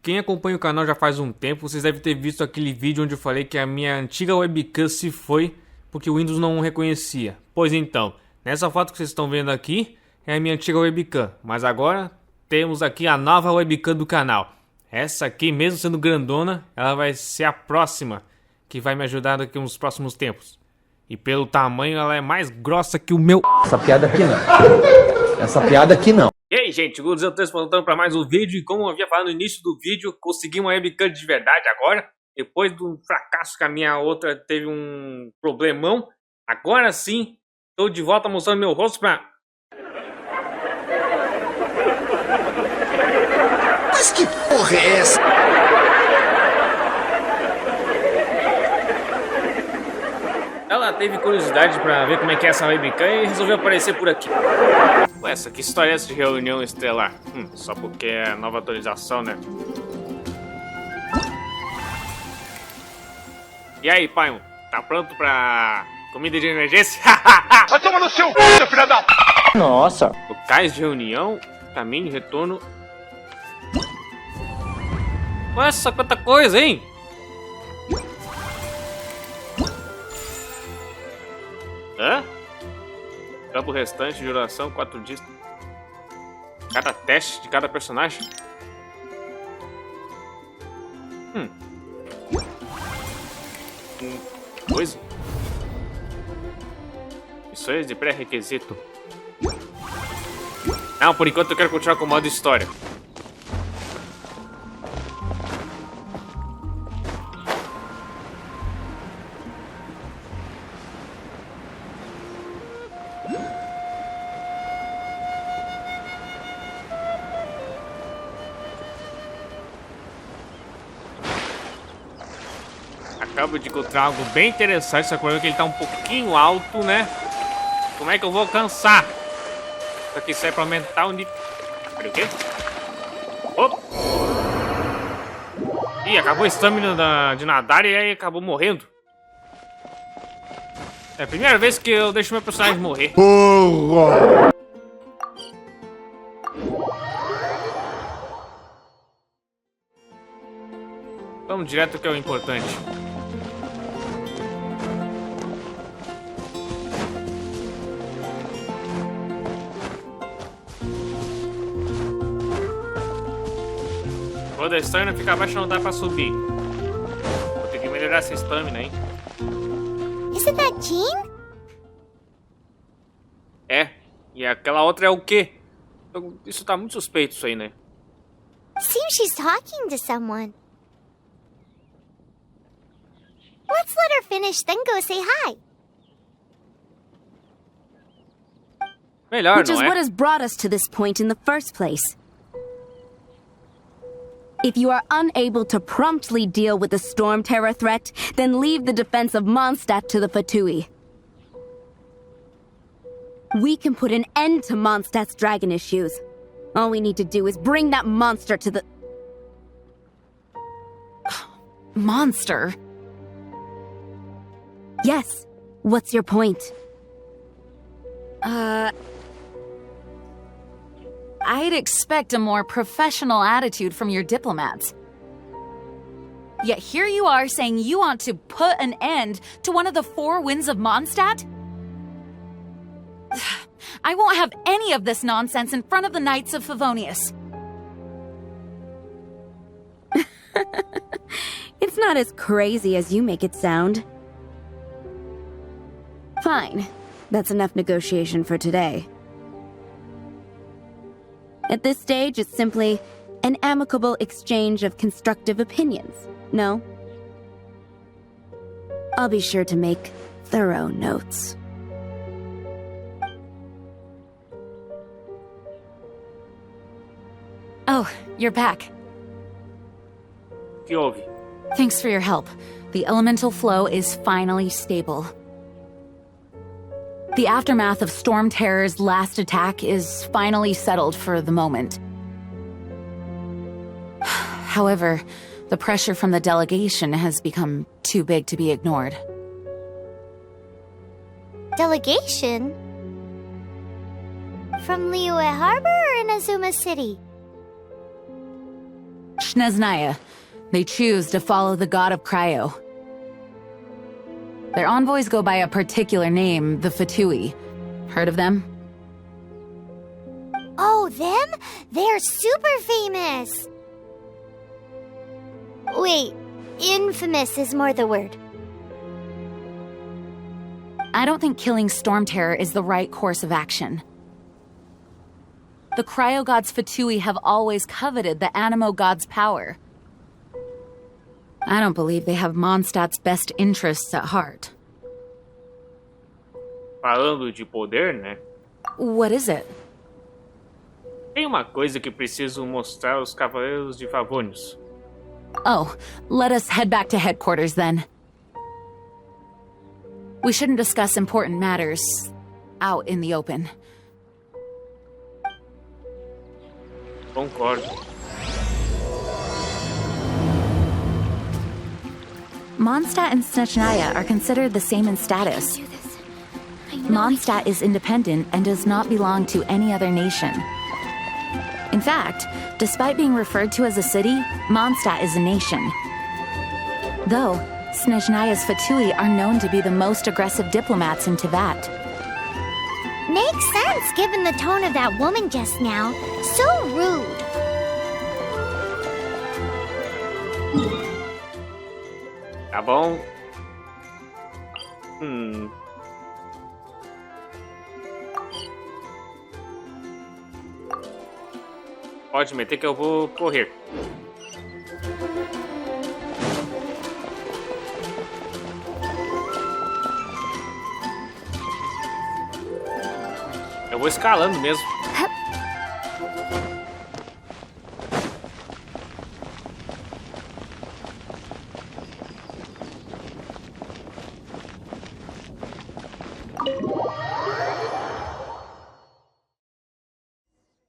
quem acompanha o canal já faz um tempo, vocês devem ter visto aquele vídeo onde eu falei que a minha antiga webcam se foi porque o Windows não reconhecia. Pois então, nessa foto que vocês estão vendo aqui é a minha antiga webcam, mas agora temos aqui a nova webcam do canal. Essa aqui, mesmo sendo grandona, ela vai ser a próxima que vai me ajudar daqui nos próximos tempos. E pelo tamanho ela é mais grossa que o meu... Essa piada aqui não. Essa piada aqui não. E aí, gente, o Godzilla voltando para mais um vídeo. E como eu havia falado no início do vídeo, consegui uma webcam de verdade agora. Depois do fracasso que a minha outra teve um problemão. Agora sim, estou de volta mostrando meu rosto pra... Mas que porra é essa? Ela teve curiosidade pra ver como é que é essa webcam e resolveu aparecer por aqui. Ué, que história é essa de reunião estelar? Só porque é a nova atualização, né? E aí, pai, tá pronto pra comida de emergência? Vai tomar no seu filho da... Nossa. Locais de reunião, caminho de retorno. Nossa, quanta coisa, hein? Hã? Campo restante de duração 4 dias. Cada teste de cada personagem. Coisa. Missões de pré-requisito. Não, por enquanto eu quero continuar com o modo história. Acabo de encontrar algo bem interessante, só que o problema é que ele tá um pouquinho alto, né? Como é que eu vou alcançar? Isso aqui serve pra aumentar o nível. Peraí, o quê? Opa! Ih, acabou a estamina de nadar e aí acabou morrendo. É a primeira vez que eu deixo meu personagem morrer. Vamos direto ao que é o importante. Quando a estamina fica abaixo não dá pra subir. Vou ter que melhorar essa estamina, hein? Isn't that Jean? É. E aquela outra é o quê? Isso tá muito suspeito isso aí, né? Seems she's talking to someone. Let's let her finish, then go say hi. Melhor, Which is não é? what has brought us to this point in the first place. If you are unable to promptly deal with the Strongterror threat, then leave the defense of Mondstadt to the Fatui. We can put an end to Mondstadt's dragon issues. All we need to do is bring that monster to the... Monster? Yes. What's your point? I'd expect a more professional attitude from your diplomats. Yet here you are saying you want to put an end to one of the 4 winds of Mondstadt? I won't have any of this nonsense in front of the Knights of Favonius. It's not as crazy as you make it sound. Fine. That's enough negotiation for today. At this stage, it's simply an amicable exchange of constructive opinions, no? I'll be sure to make thorough notes. Oh, you're back. Que houve? Thanks for your help. The elemental flow is finally stable. The aftermath of Strongterror's last attack is finally settled for the moment. However, the pressure from the delegation has become too big to be ignored. Delegation? From Liyue Harbor or Inazuma City? Snezhnaya. They choose to follow the god of Cryo. Their envoys go by a particular name, the Fatui. Heard of them? Oh, them? They're super famous. Wait, infamous is more the word. I don't think killing Strongterror is the right course of action. The Cryo God's Fatui have always coveted the Animo God's power. I don't believe they have Mondstadt's best interests at heart. Falando de poder, né? What is it? Tem uma coisa que preciso mostrar aos Cavaleiros de Favonius. Oh, let us head back to headquarters then. We shouldn't discuss important matters out in the open. Concordo. Mondstadt and Snezhnaya are considered the same in status. Mondstadt is independent and does not belong to any other nation. In fact, despite being referred to as a city, Mondstadt is a nation. Though, Snezhnaya's Fatui are known to be the most aggressive diplomats in Teyvat. Makes sense given the tone of that woman just now. So rude. Tá bom? Pode meter que eu vou correr. Eu vou escalando mesmo.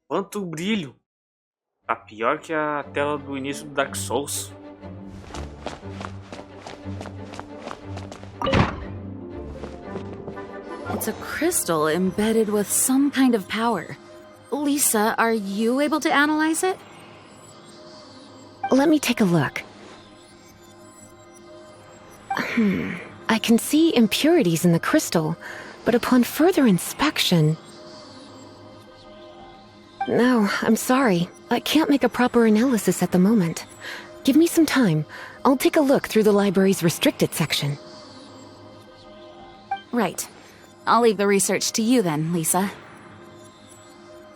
Quanto brilho! Tá pior que a tela do início do Dark Souls. It's a crystal embedded with some kind of power. Lisa, are you able to analyze it? Let me take a look. I can see impurities in the crystal, but upon further inspection... No, I'm sorry. I can't make a proper analysis at the moment. Give me some time. I'll take a look through the library's restricted section. Right. I'll leave the research to you then, Lisa.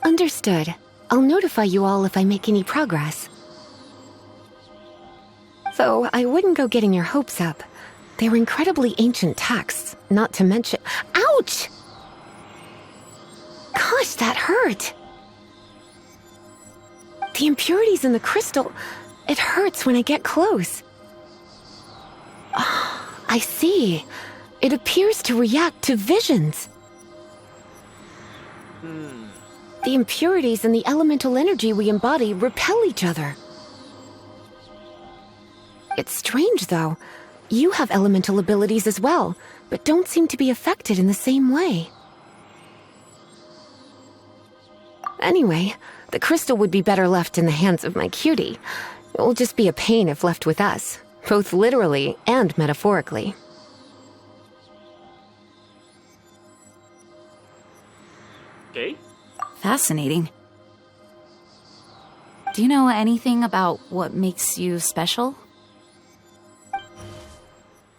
Understood. I'll notify you all if I make any progress. Though I wouldn't go getting your hopes up. They're incredibly ancient texts, not to mention... Ouch! Gosh, that hurt! The impurities in the crystal... It hurts when I get close. Oh, I see. It appears to react to visions. The impurities and the elemental energy we embody repel each other. It's strange, though. You have elemental abilities as well, but don't seem to be affected in the same way. Anyway, the crystal would be better left in the hands of my cutie. It will just be a pain if left with us, both literally and metaphorically. Okay. Fascinating. Do you know anything about what makes you special?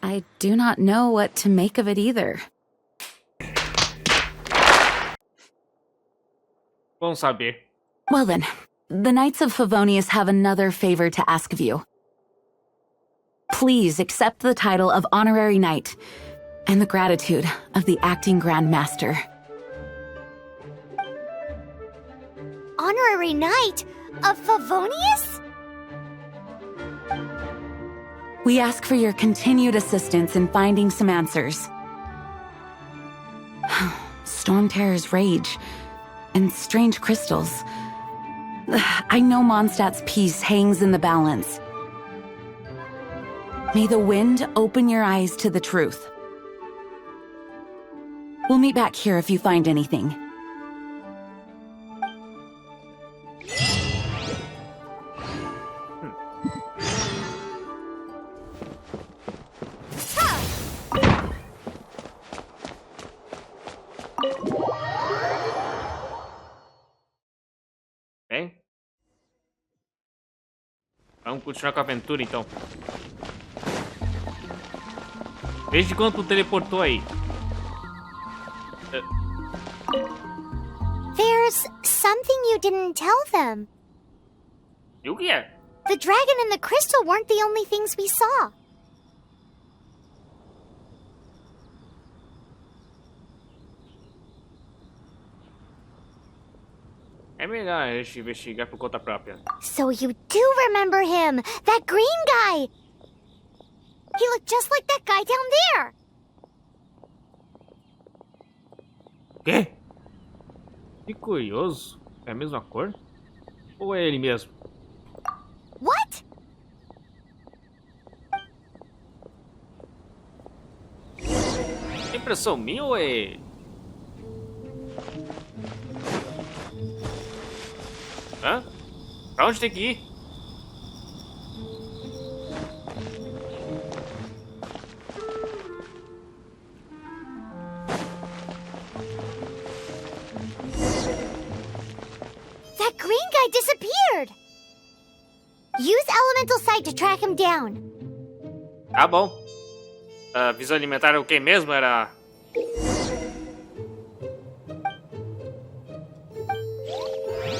I do not know what to make of it either. Bom saber. Well then, the Knights of Favonius have another favor to ask of you. Please accept the title of Honorary Knight and the gratitude of the Acting Grand Master. Honorary Knight of Favonius? We ask for your continued assistance in finding some answers. Strongterror's rage and strange crystals. I know Mondstadt's peace hangs in the balance. May the wind open your eyes to the truth. We'll meet back here if you find anything. Vamos continuar com a aventura, então. Desde quando tu teleportou aí? There's something you didn't tell them. E o que é? The dragon and the crystal weren't the only things we saw. É melhor a gente investigar por conta própria. So you do remember him, that green guy. He looked just like that guy down there. Quê? Que curioso. É a mesma cor? Ou é ele mesmo? What? É impressão minha ou é... Hã? Pra onde tem que ir? That green guy disappeared. Use elemental sight to track him down. Tá bom. A visão alimentar é o que mesmo? Era...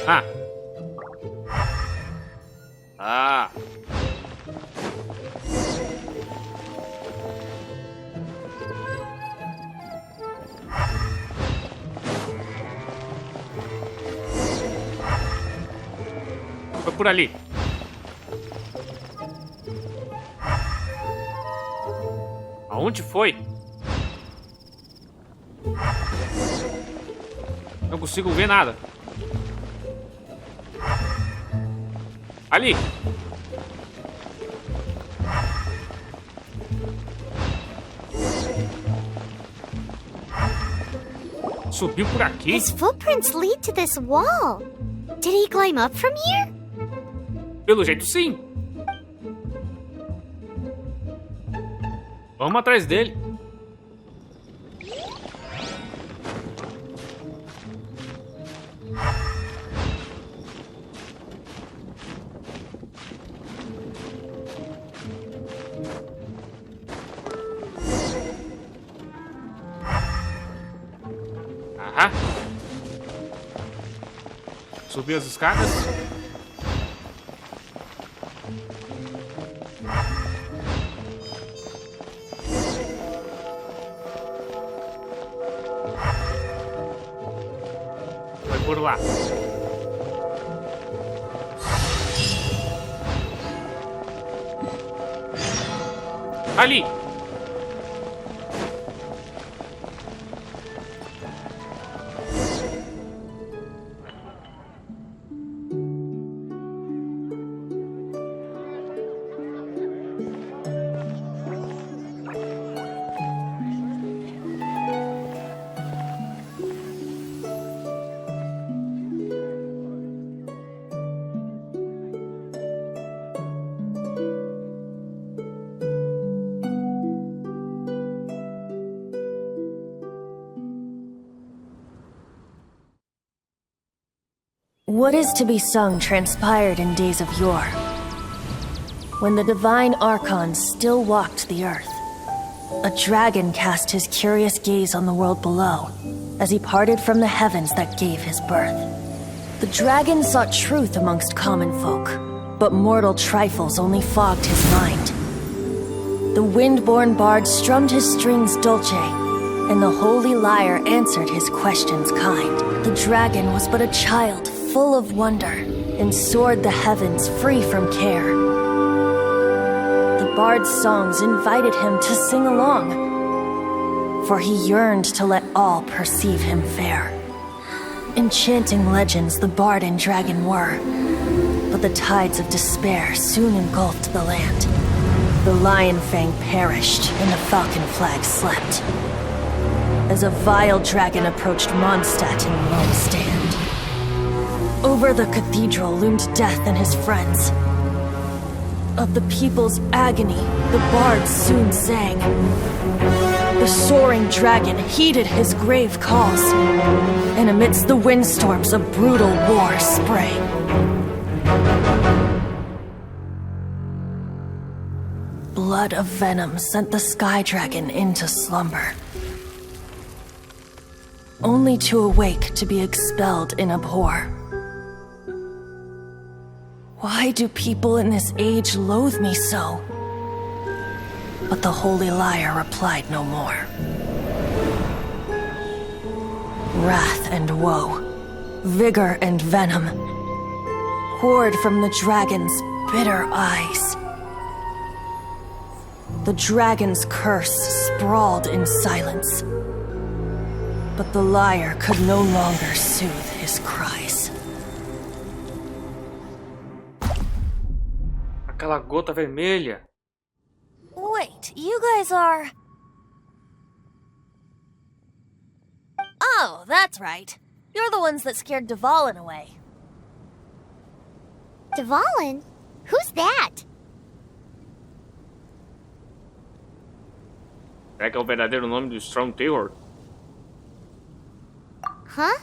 Ah. Ah. Foi por ali. Aonde foi? Não consigo ver nada. Ali. Subiu por aqui? His footprints lead to this wall. Did he climb up from here? Pelo jeito, sim. Vamos atrás dele. Aham. Subiu as escadas. Foi por lá. Ali. What is to be sung transpired in days of yore, when the divine archons still walked the earth. A dragon cast his curious gaze on the world below, as he parted from the heavens that gave his birth. The dragon sought truth amongst common folk, but mortal trifles only fogged his mind. The wind-born bard strummed his strings dulce, and the holy lyre answered his questions kind. The dragon was but a child, full of wonder, and soared the heavens free from care. The bard's songs invited him to sing along, for he yearned to let all perceive him fair. Enchanting legends the bard and dragon were, but the tides of despair soon engulfed the land. The lion fang perished, and the falcon flag slept, as a vile dragon approached Mondstadt in lone stand. Over the cathedral loomed death and his friends. Of the people's agony, the bards soon sang. The soaring dragon heeded his grave calls, and amidst the windstorms a brutal war sprang. blood of venom sent the sky dragon into slumber, only to awake to be expelled in abhor. Why do people in this age loathe me so? But the holy liar replied no more. Wrath and woe, vigor and venom, poured from the dragon's bitter eyes. The dragon's curse sprawled in silence, but the liar could no longer soothe his cries. Aquela gota vermelha. Wait, you guys are... Oh, that's right. You're the ones that scared Dvalin away. Dvalin? Who's that? Será que é o verdadeiro nome do Strongterror? Huh?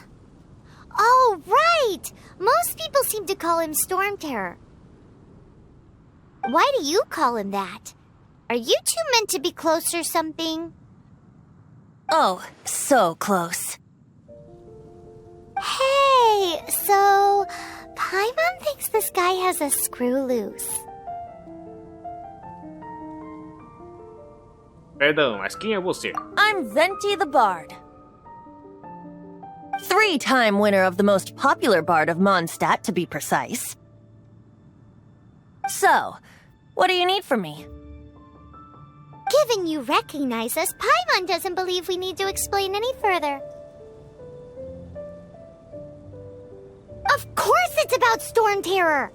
Oh, right! Most people seem to call him Stormterror. Why do you call him that? Are you two meant to be close or something? Oh, so close. Hey, so... Paimon thinks this guy has a screw loose. Perdão, mas quem é você? I'm Venti the Bard. 3-time winner of the most popular bard of Mondstadt, to be precise. So, what do you need from me? Given you recognize us, Paimon doesn't believe we need to explain any further. Of course it's about Stormterror!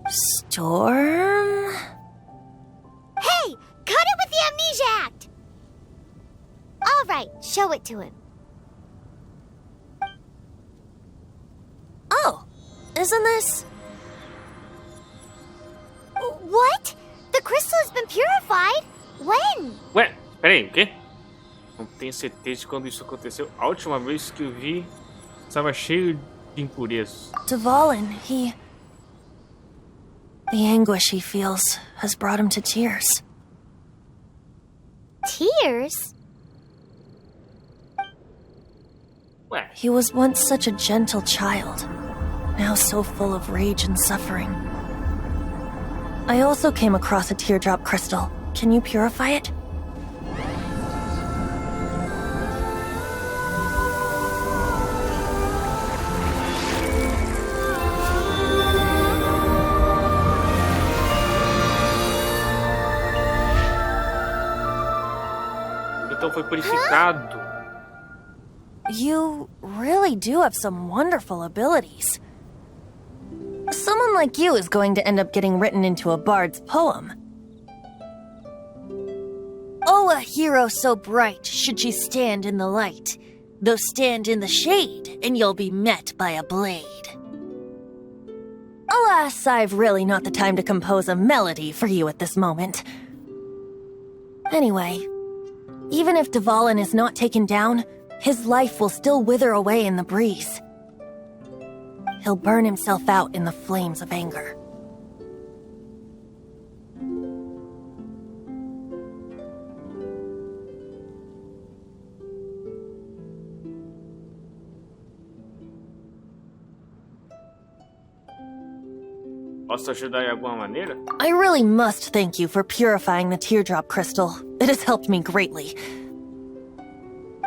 Storm? Hey! Cut it with the Amnesia Act! Alright, show it to him. Oh, isn't this... What? The crystal has been purified? When? Ué, peraí, o quê? Não tenho certeza de quando isso aconteceu. A última vez que eu vi, estava cheio de impurezas. Dvalin, he... The anguish he feels has brought him to tears. Tears? Ué, He was once such a gentle child, now so full of rage and suffering. I also came across a teardrop crystal. Can you purify it? então foi purificado. You really do have some wonderful abilities. Someone like you is going to end up getting written into a bard's poem. Oh, a hero so bright should she stand in the light, though stand in the shade, and you'll be met by a blade. Alas, I've really not the time to compose a melody for you at this moment. Anyway, even if Dvalin is not taken down, his life will still wither away in the breeze. He'll burn himself out in the flames of anger. Posso ajudar de alguma maneira? I really must thank you for purifying the teardrop crystal. It has helped me greatly.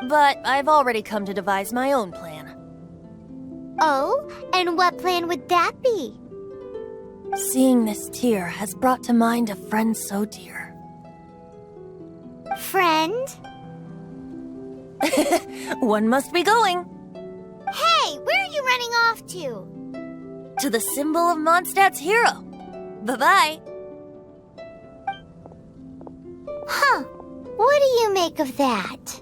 But I've already come to devise my own plan. Oh, and what plan would that be? Seeing this tear has brought to mind a friend so dear. Friend? One must be going. Hey, where are you running off to? To the symbol of Mondstadt's hero. Bye-bye. Huh. What do you make of that?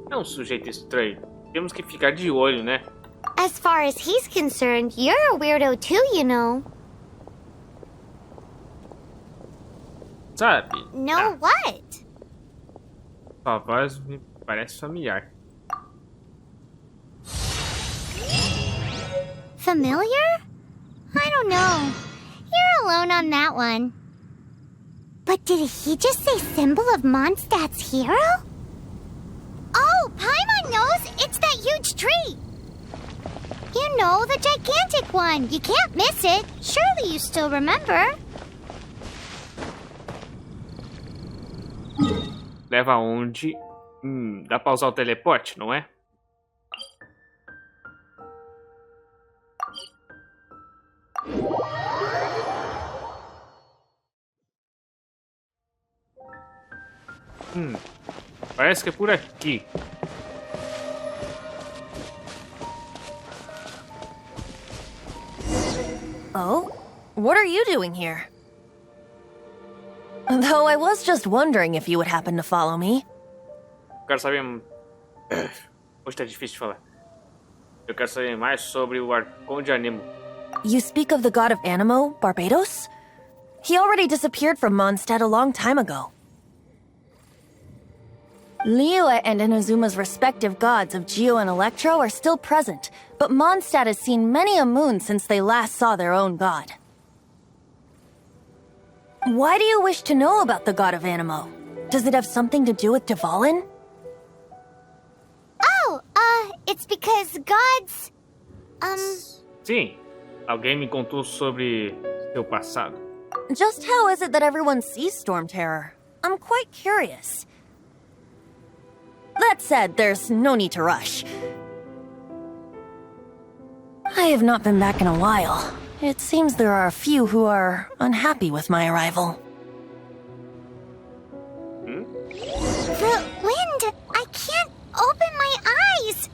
É um sujeito estranho. Temos que ficar de olho, né? As far as he's concerned, you're a weirdo too, you know. Sabe? No, what? Sua voz me parece familiar. Familiar? I don't know. You're alone on that one. But did he just say symbol of Mondstadt's hero? Oh, Paimon knows! It's that huge tree! You know, the gigantic one. You can't miss it. Surely you still remember. Leva aonde? Dá pra usar o teleporte, não é? Parece que é por aqui. Oh? What are you doing here? Though I was just wondering if you would happen to follow me. Eu quero saber... Hoje tá difícil de falar. Eu quero saber mais sobre o Arconde Anemo. You speak of the god of Anemo, Barbados? He already disappeared from Mondstadt a long time ago. Liyue and Inazuma's respective gods of Geo and Electro are still present, but Mondstadt has seen many a moon since they last saw their own god. Why do you wish to know about the god of Anemo? Does it have something to do with Dvalin? Oh, it's because gods... Sim, alguém me contou sobre seu passado. Just how is it that everyone sees Strongterror? I'm quite curious. That said, there's no need to rush. I have not been back in a while. It seems there are a few who are unhappy with my arrival. The wind! I can't open my eyes!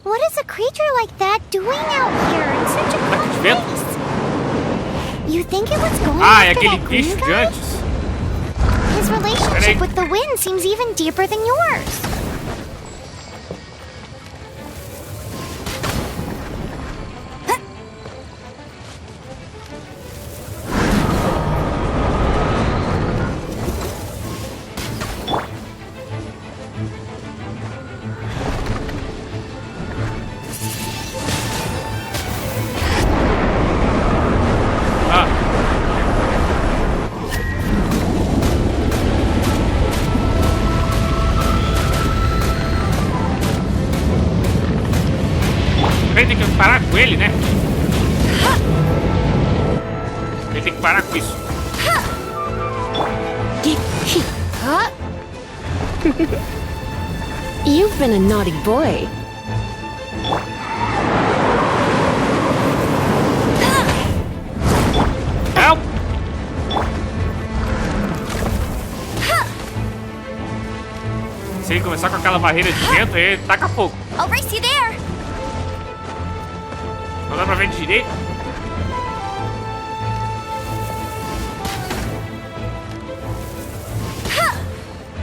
What is a creature like that doing out here in such a cold place? You think it was going É after aquele that green bicho de guy? antes. His relationship with the wind seems even deeper than yours. Ele tem que parar com ele, né? Ele tem que parar com isso. You've been a naughty boy. Help! Se ele começar com aquela barreira de vento, ele taca fogo. I'll race you there! Não dá pra ver direito.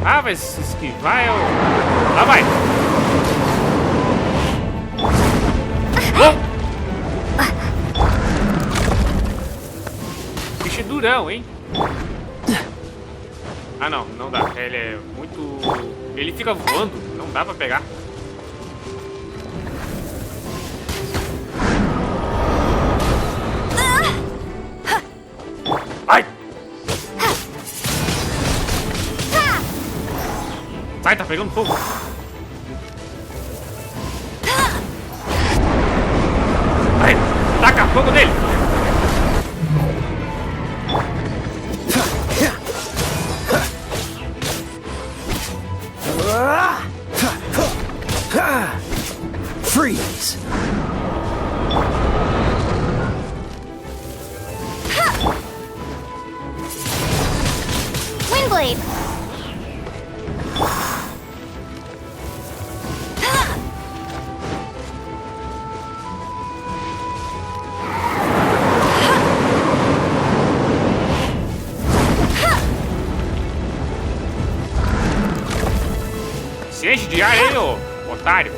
Ah, vai se esquivar, eu... Lá vai! Bicho é durão, hein? Ah, não, não dá. Ele é muito... Ele fica voando, não dá pra pegar. Ai! Sai, tá pegando fogo. Ai, taca fogo nele. Freeze! Windblade! Se enche de ar aí, ô otário.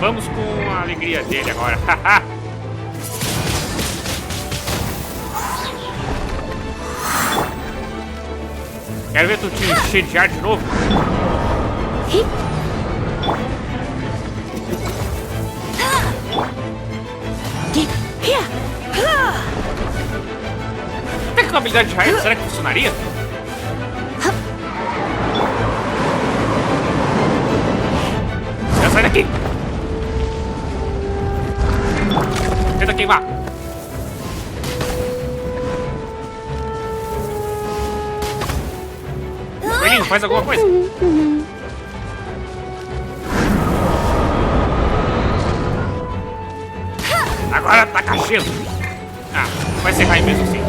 Vamos com a alegria dele agora. Quero ver tu te encher de ar de novo. Tem que uma habilidade de raio? Será que funcionaria? Já sai daqui! Tenta queimar! Coelhinho, faz alguma coisa! Agora taca gelo! Ah, vai ser raio mesmo assim.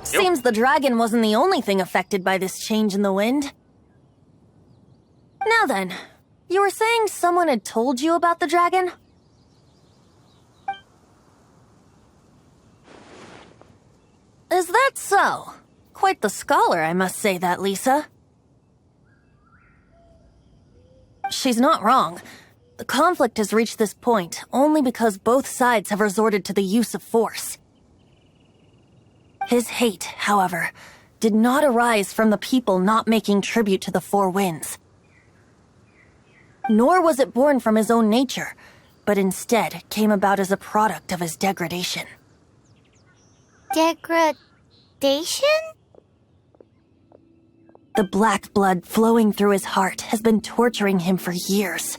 Seems the dragon wasn't the only thing affected by this change in the wind. Now then, you were saying someone had told you about the dragon? Is that so? Quite the scholar, I must say that, Lisa. She's not wrong. The conflict has reached this point only because both sides have resorted to the use of force. His hate, however, did not arise from the people not making tribute to the Four Winds. Nor was it born from his own nature, but instead came about as a product of his degradation. Degradation? The black blood flowing through his heart has been torturing him for years.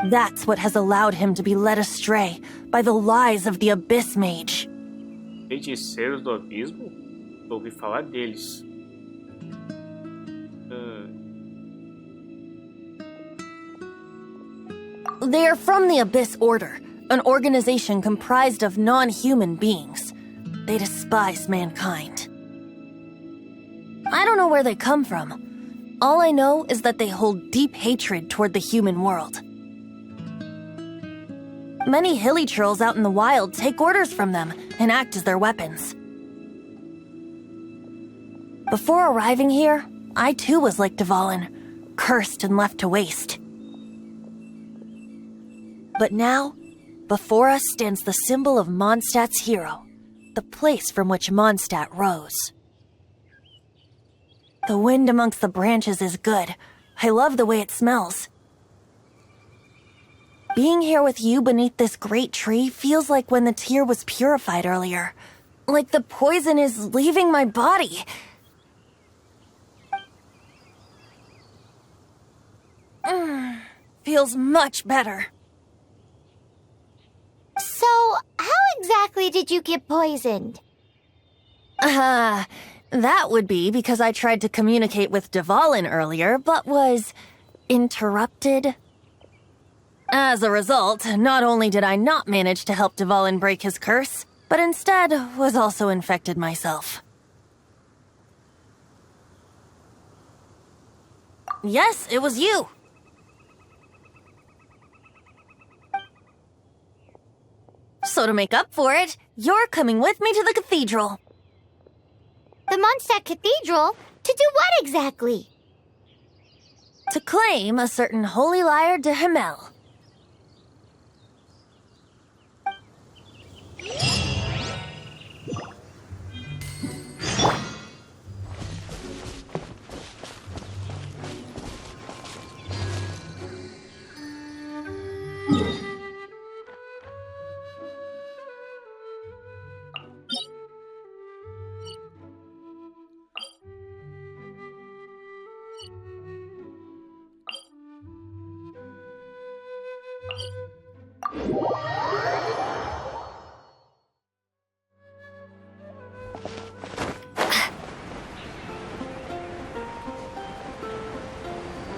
That's what has allowed him to be led astray by the lies of the Abyss Mage. Feiticeiros do Abismo? Ouvi falar deles. They are from the Abyss Order, an organization comprised of non-human beings. They despise mankind. I don't know where they come from. All I know is that they hold deep hatred toward the human world. Many hilly trolls out in the wild take orders from them and act as their weapons. Before arriving here, I too was like Dvalin, cursed and left to waste. But now, before us stands the symbol of Mondstadt's hero, the place from which Mondstadt rose. The wind amongst the branches is good. I love the way it smells. Being here with you beneath this great tree feels like when the tear was purified earlier. Like the poison is leaving my body. Feels much better. So, how exactly did you get poisoned? That would be because I tried to communicate with Dvalin earlier, but was interrupted. As a result, not only did I not manage to help Dvalin break his curse, but instead was also infected myself. Yes, it was you. So to make up for it, you're coming with me to the cathedral. The Mondstadt Cathedral? To do what exactly? To claim a certain holy lyre de Himmel.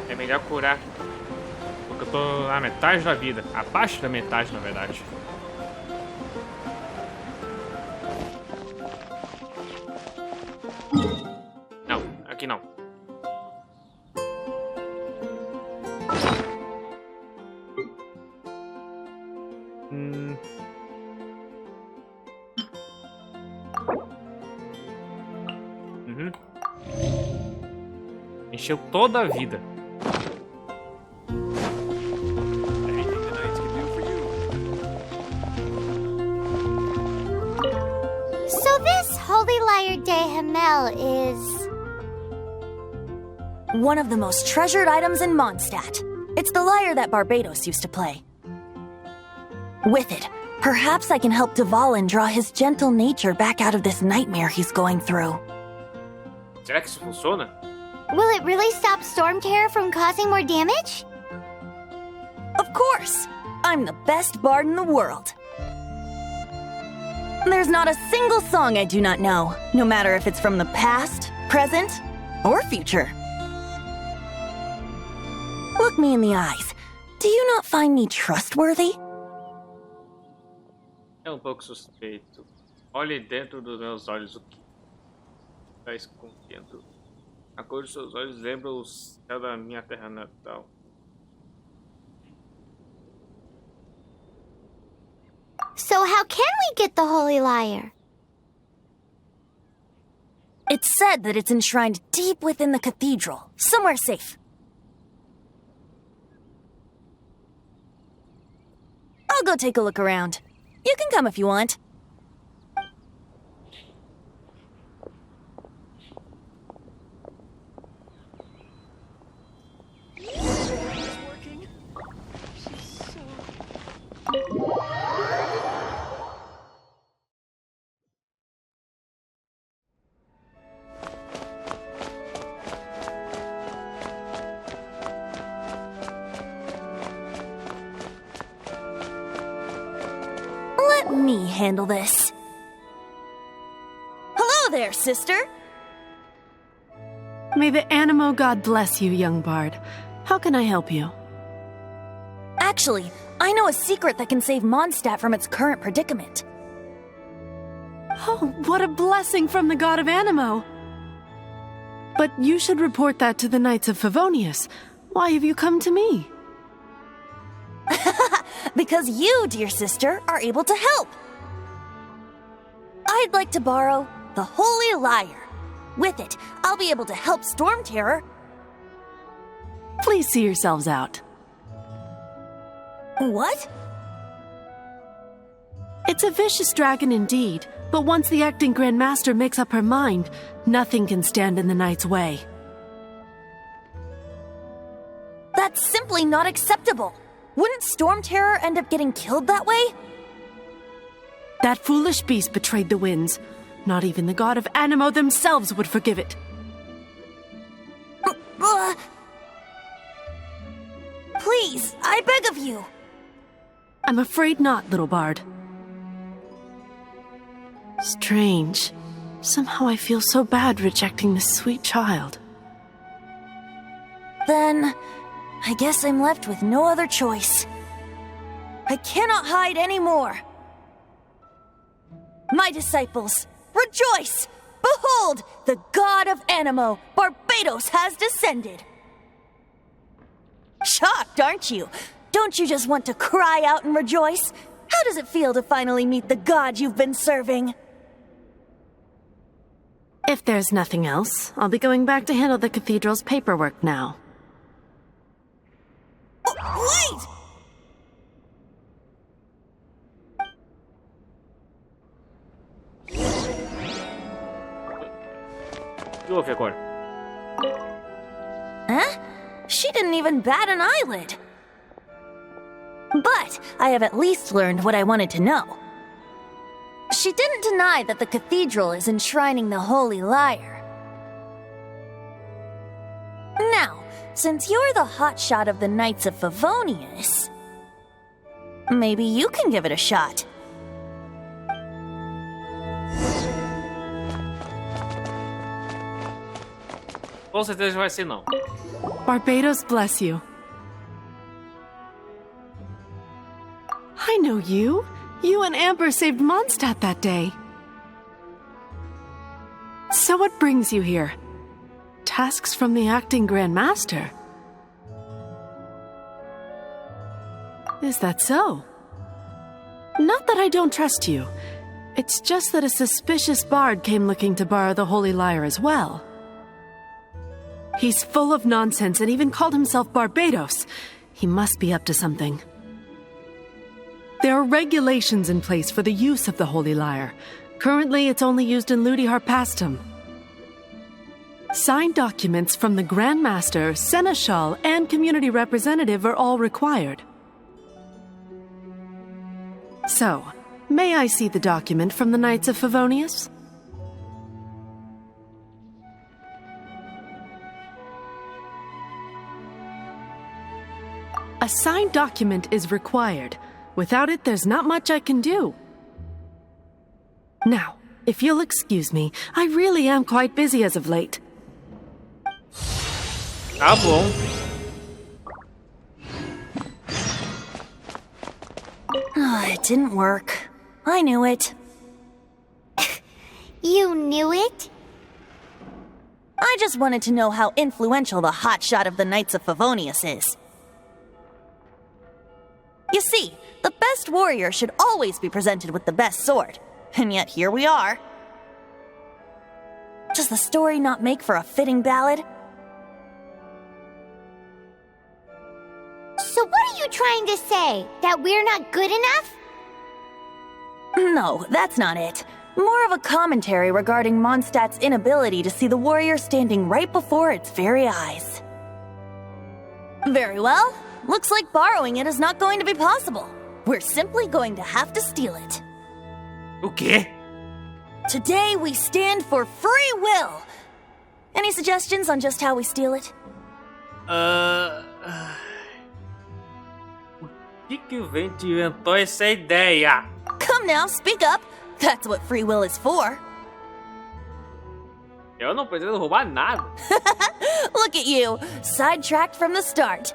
É melhor curar. Porque eu tô na metade da vida. Abaixo da metade, na verdade. Não, aqui não. Encheu toda a vida. hell is... One of the most treasured items in Mondstadt. It's the lyre that Barbados used to play. With it, perhaps I can help Dvalin draw his gentle nature back out of this nightmare he's going through. Será que isso funciona? Will it really stop Strongterror from causing more damage? Of course! I'm the best bard in the world. There's not a single song I do not know, no matter if it's from the past, present, or future. Look me in the eyes. Do you not find me trustworthy? É pouco suspeito. Olhe dentro dos meus olhos o que está escondendo. A cor de seus olhos lembra o céu da minha terra natal. So how can we get the holy lyre? It's said that it's enshrined deep within the cathedral, somewhere safe. I'll go take a look around. You can come if you want. Let me handle this. Hello there, sister! May the Animo God bless you, young bard. How can I help you? Actually, I know a secret that can save Mondstadt from its current predicament. Oh, what a blessing from the god of Animo! But you should report that to the Knights of Favonius. Why have you come to me? Because you, dear sister, are able to help. I'd like to borrow the Holy Lyre. With it, I'll be able to help Strongterror. Please see yourselves out. What? It's a vicious dragon indeed, but once the acting Grand Master makes up her mind, nothing can stand in the Knight's way. That's simply not acceptable. Wouldn't Strongterror end up getting killed that way? That foolish beast betrayed the winds. Not even the god of Animo themselves would forgive it. Please, I beg of you. I'm afraid not, little bard. Strange. Somehow I feel so bad rejecting this sweet child. Then, I guess I'm left with no other choice. I cannot hide anymore. My disciples, rejoice! Behold, the god of Animo, Barbados, has descended. Shocked, aren't you? Don't you just want to cry out and rejoice? How does it feel to finally meet the god you've been serving? If there's nothing else, I'll be going back to handle the cathedral's paperwork now. Wait! O que houve agora? Huh? She didn't even bat an eyelid. But I have at least learned what I wanted to know. She didn't deny that the cathedral is enshrining the Holy Lyre. Now, since you're the hotshot of the Knights of Favonius, maybe you can give it a shot. Com certeza vai ser não. Barbados bless you. I know you. You and Amber saved Mondstadt that day. So what brings you here? Tasks from the acting Grand Master? Is that so? Not that I don't trust you. It's just that a suspicious bard came looking to borrow the Holy Lyre as well. He's full of nonsense and even called himself Barbados. He must be up to something. There are regulations in place for the use of the Holy Lyre. Currently, it's only used in Ludi Harpastum. Signed documents from the Grandmaster, Seneschal, and Community Representative are all required. So, may I see the document from the Knights of Favonius? A signed document is required. Without it, there's not much I can do. Now, if you'll excuse me, I really am quite busy as of late. Tá bom. It didn't work. I knew it. You knew it? I just wanted to know how influential the hotshot of the Knights of Favonius is. You see, the best warrior should always be presented with the best sword. And yet here we are. Does the story not make for a fitting ballad? So what are you trying to say? That we're not good enough? No, that's not it. More of a commentary regarding Mondstadt's inability to see the warrior standing right before its very eyes. Very well. Looks like borrowing it is not going to be possible. We're simply going to have to steal it. O quê? Today we stand for free will. Any suggestions on just how we steal it? O que o Vento inventou essa ideia? Come now, speak up. That's what free will is for. Eu não preciso roubar nada. Look at you, sidetracked from the start.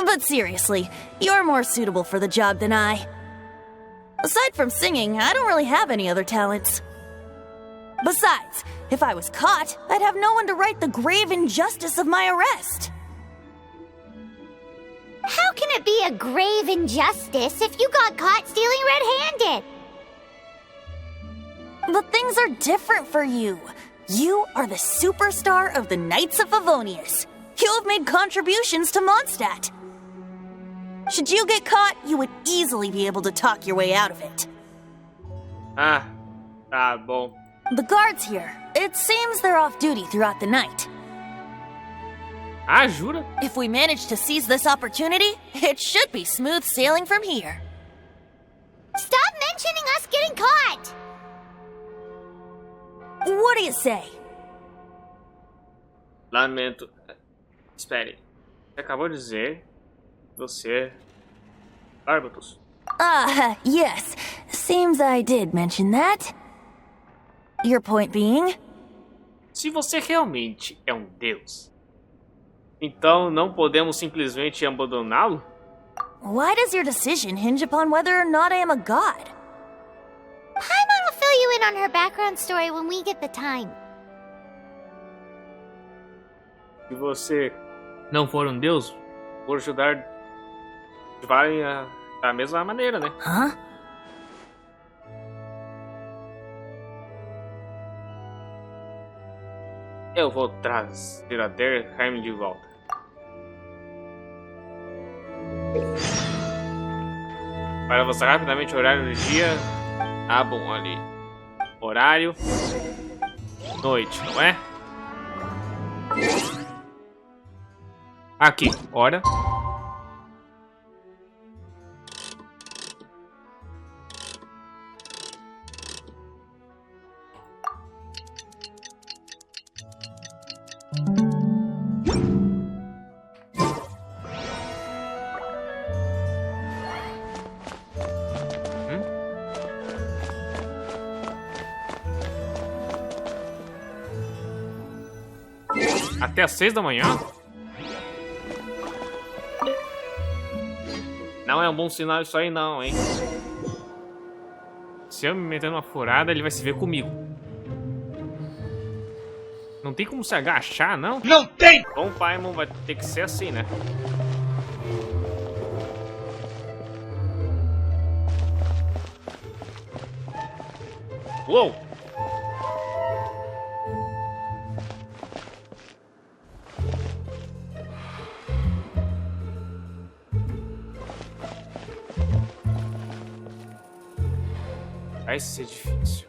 But seriously, you're more suitable for the job than I. Aside from singing, I don't really have any other talents. Besides, if I was caught, I'd have no one to right the grave injustice of my arrest. How can it be a grave injustice if you got caught stealing red-handed? But things are different for you. You are the superstar of the Knights of Favonius. You have made contributions to Mondstadt. Should you get caught, you would easily be able to talk your way out of it. Ah, tá bom. The guards here, it seems they're off duty throughout the night. Ah, jura? If we manage to seize this opportunity, it should be smooth sailing from here. Stop mentioning us getting caught! What do you say? Lamento. Espere. Você acabou de dizer você Barbatos. Yes. Seems I did mention that. Your point being? Se você realmente é um deus, então não podemos simplesmente abandoná-lo? Why does your decision hinge upon whether or not I am a god? Paimon will fill you in on her background story when we get the time. Se você não for um deus, vou ajudar da mesma maneira, né? Hã? Eu vou trazer a Derheim de volta. Para avançar rapidamente o horário do dia. Ah, bom, ali. Horário. Noite, não é? Aqui, hora. Até às 6 da manhã? Não é um bom sinal isso aí não, hein? Se eu me meter numa furada, ele vai se ver comigo. Não tem como se agachar, não? Não tem! Bom, Paimon, vai ter que ser assim, né? Uou! Vai ser difícil.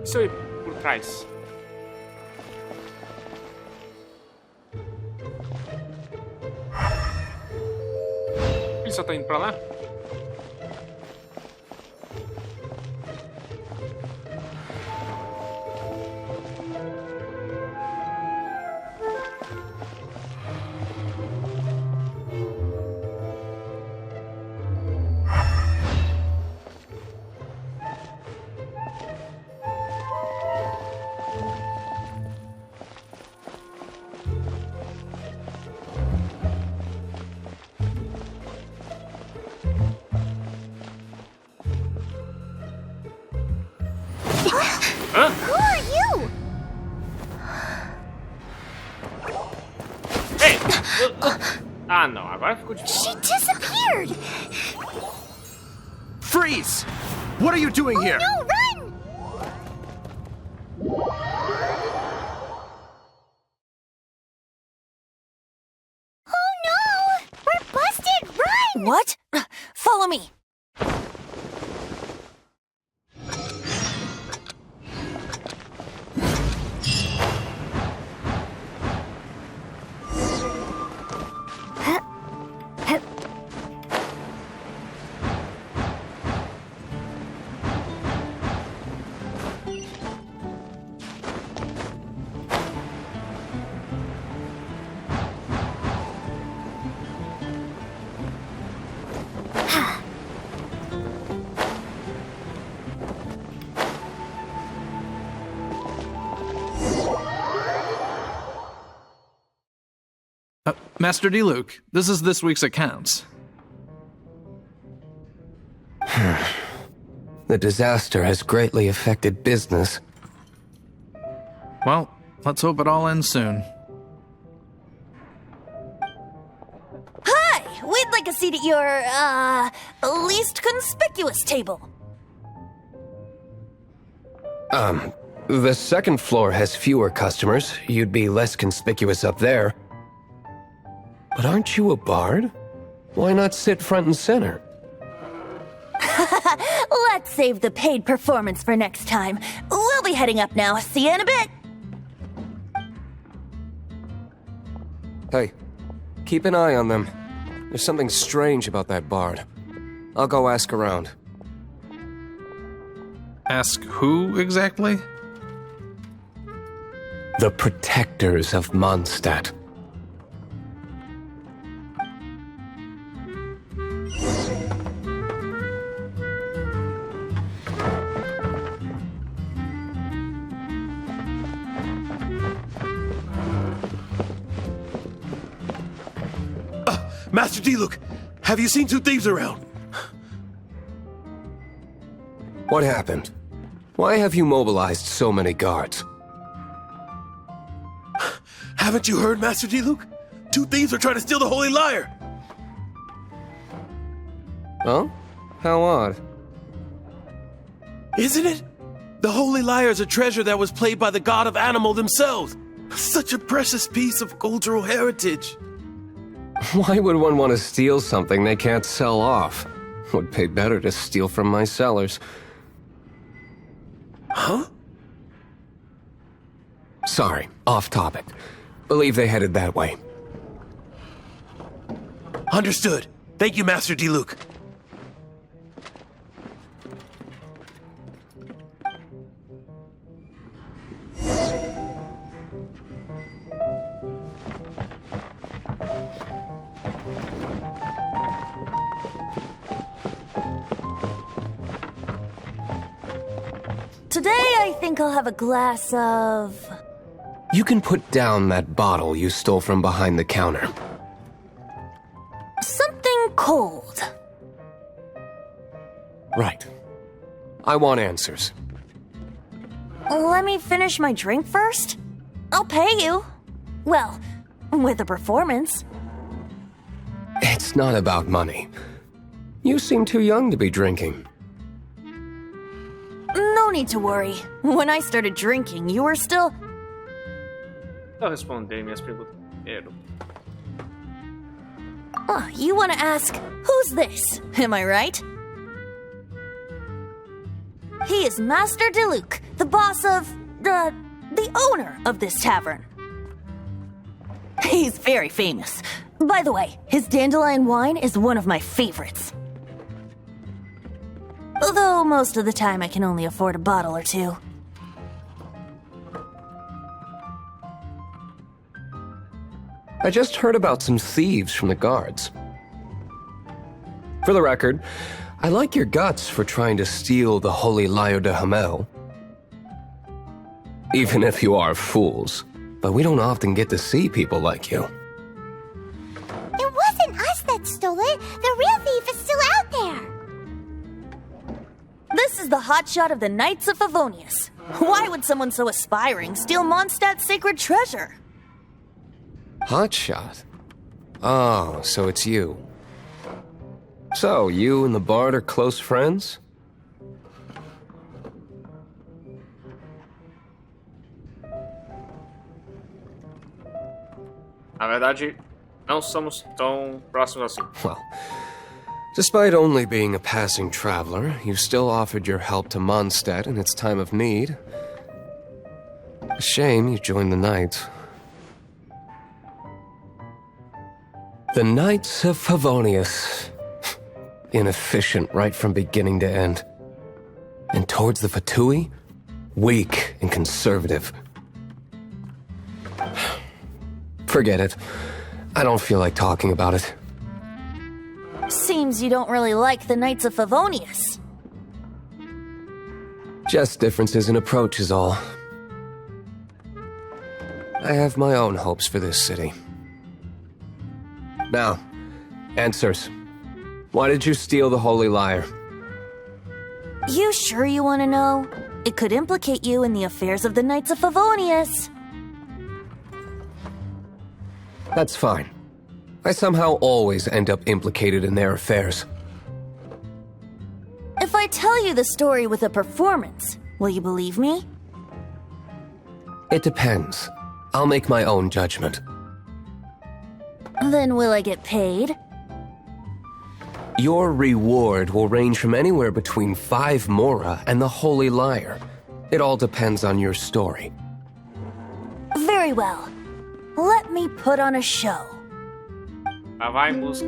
Isso aí, por trás. Ele só tá indo pra lá? Who are you? Ei! Ah, não. Agora ficou difícil. She disappeared. Freeze! What are you doing here? No, run! Oh no! We're busted! Run! What? Follow me. Master D-Luke, this is this week's accounts. The disaster has greatly affected business. Well, let's hope it all ends soon. Hi! We'd like a seat at your, least conspicuous table. The second floor has fewer customers. You'd be less conspicuous up there. But aren't you a bard? Why not sit front and center? Let's save the paid performance for next time. We'll be heading up now. See you in a bit. Hey, keep an eye on them. There's something strange about that bard. I'll go ask around. Ask who exactly? The protectors of Mondstadt. Master D-Luke, have you seen two thieves around? What happened? Why have you mobilized so many guards? Haven't you heard, Master D-Luke? Two thieves are trying to steal the Holy Lyre! Huh? How odd. Isn't it? The Holy Lyre is a treasure that was played by the god of animal themselves. Such a precious piece of cultural heritage. Why would one want to steal something they can't sell off? Would pay better to steal from my sellers. Huh? Sorry, off topic. Believe they headed that way. Understood. Thank you, Master D-Luke. Today, I think I'll have a glass of... You can put down that bottle you stole from behind the counter. something cold. Right. I want answers. Let me finish my drink first. I'll pay you. Well, with a performance. It's not about money. You seem too young to be drinking. No need to worry. When I started drinking, you were still... Vou responder minhas perguntas primeiro. Oh, you want to ask, who's this? Am I right? He is Master Diluc, the boss of... the owner of this tavern. He's very famous. By the way, his dandelion wine is one of my favorites. Although most of the time I can only afford a bottle or two. I just heard about some thieves from the guards. For the record, I like your guts for trying to steal the Holy Lyre de Hamel. Even if you are fools, but we don't often get to see people like you. It wasn't us that stole it. The real thief is still out there. This is the hotshot of the Knights of Favonius. Why would someone so aspiring steal Mondstadt's sacred treasure? Hotshot? Oh, so it's you. So, you and the Bard are close friends? Na verdade, não somos tão próximos assim. Well, despite only being a passing traveler, you still offered your help to Mondstadt in its time of need. A shame you joined the Knights. The Knights of Favonius. Inefficient right from beginning to end. And towards the Fatui, weak and conservative. Forget it. I don't feel like talking about it. Seems you don't really like the Knights of Favonius. Just differences in approach is all. I have my own hopes for this city. Now, answers. Why did you steal the Holy Lyre? You sure you want to know? It could implicate you in the affairs of the Knights of Favonius. That's fine. I somehow always end up implicated in their affairs. If I tell you the story with a performance, will you believe me? It depends. I'll make my own judgment. Then will I get paid? Your reward will range from anywhere between 5 mora and the Holy Lyre. It all depends on your story. Very well. Let me put on a show. Lá vai em busca.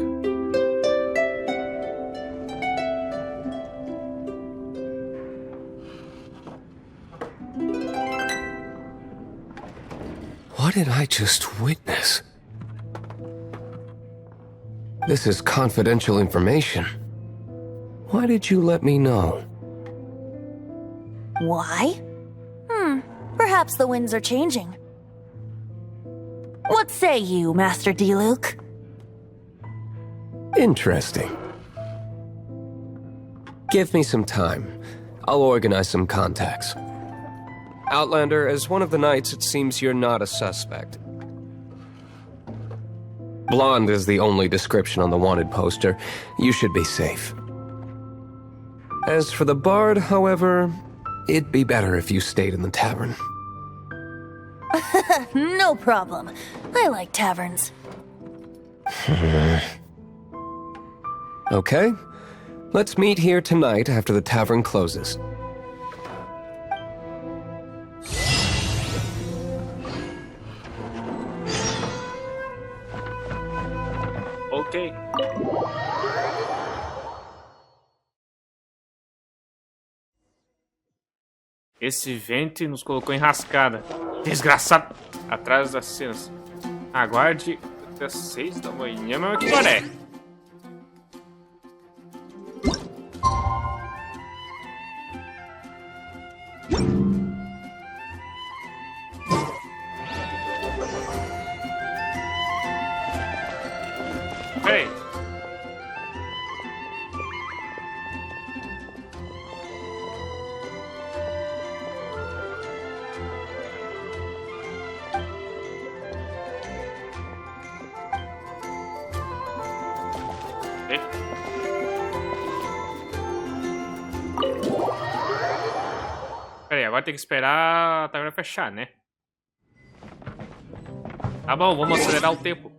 What did I just witness? This is confidential information. Why did you let me know? Why? Perhaps the winds are changing. What say you, Master Diluc? Interesting. Give me some time. I'll organize some contacts. Outlander, as one of the knights, it seems you're not a suspect. Blonde is the only description on the wanted poster. You should be safe. As for the Bard, however, it'd be better if you stayed in the tavern. No problem. I like taverns. Okay. Let's meet here tonight after the tavern closes. Ok. Esse vento nos colocou em rascada. Desgraçado. Atrás das cenas. Aguarde até 6 da manhã, meu que é. Hey. Pera aí, agora tem que esperar a taverna fechar, né? Tá bom, vamos acelerar o tempo.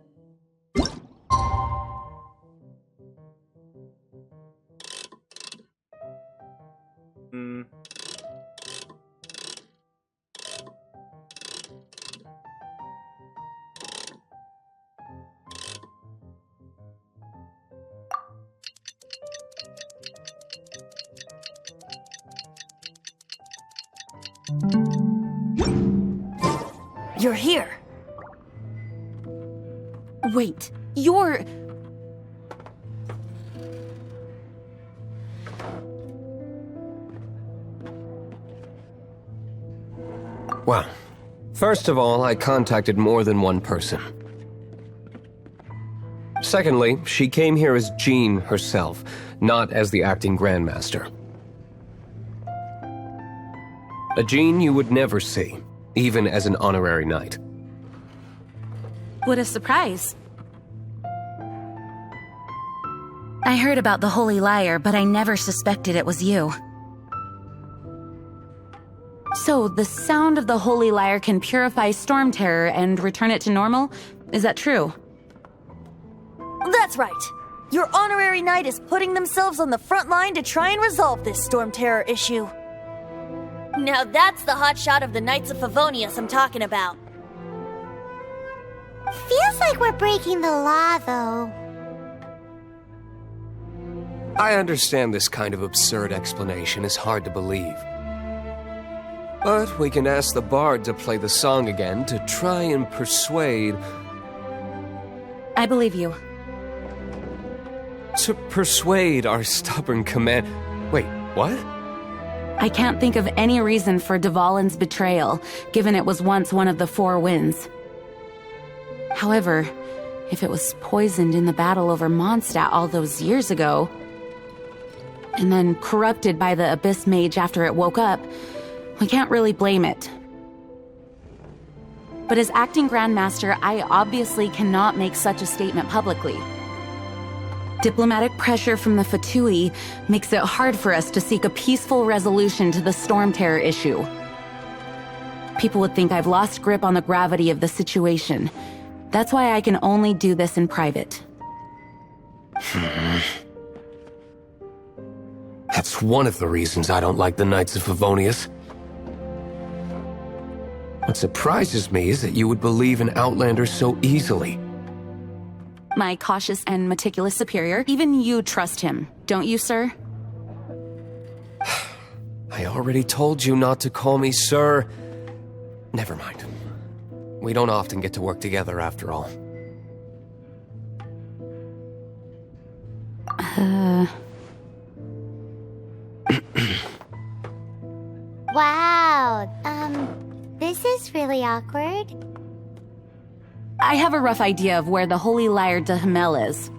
You're here. Wait, you're... Well, first of all, I contacted more than one person. Secondly, she came here as Jean herself, not as the acting Grandmaster. A Jean you would never see, even as an honorary knight. What a surprise. I heard about the Holy Lyre, but I never suspected it was you. So, the sound of the Holy Lyre can purify Strongterror and return it to normal? Is that true? That's right. Your honorary knight is putting themselves on the front line to try and resolve this Strongterror issue. Now that's the hotshot of the Knights of Favonius I'm talking about. Feels like we're breaking the law, though. I understand this kind of absurd explanation is hard to believe. But we can ask the bard to play the song again to try and persuade... I believe you. To persuade our stubborn command... Wait, what? I can't think of any reason for Dvalin's betrayal, given it was once one of the Four Winds. However, if it was poisoned in the battle over Mondstadt all those years ago, and then corrupted by the Abyss Mage after it woke up, we can't really blame it. But as acting Grandmaster, I obviously cannot make such a statement publicly. Diplomatic pressure from the Fatui makes it hard for us to seek a peaceful resolution to the Strongterror issue. People would think I've lost grip on the gravity of the situation. That's why I can only do this in private. That's one of the reasons I don't like the Knights of Favonius. What surprises me is that you would believe in Outlanders so easily. My cautious and meticulous superior, even you trust him, don't you, sir? I already told you not to call me sir. Never mind. We don't often get to work together after all. Wow, this is really awkward. I have a rough idea of where the Holy Lyre de Himmel is.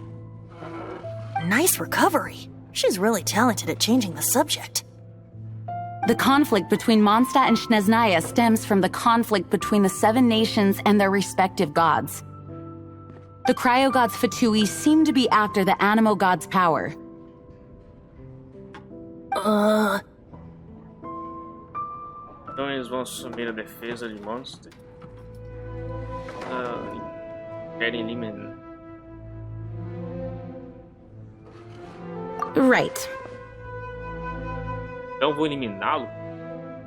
Nice recovery. She's really talented at changing the subject. The conflict between Mondstadt and Snezhnaya stems from the conflict between the Seven Nations and their respective gods. The cryo-gods Fatui seem to be after the Animo god's power. Então eles vão assumir a defesa de Mondstadt. Querem eliminar. Right. Então vou eliminá-lo?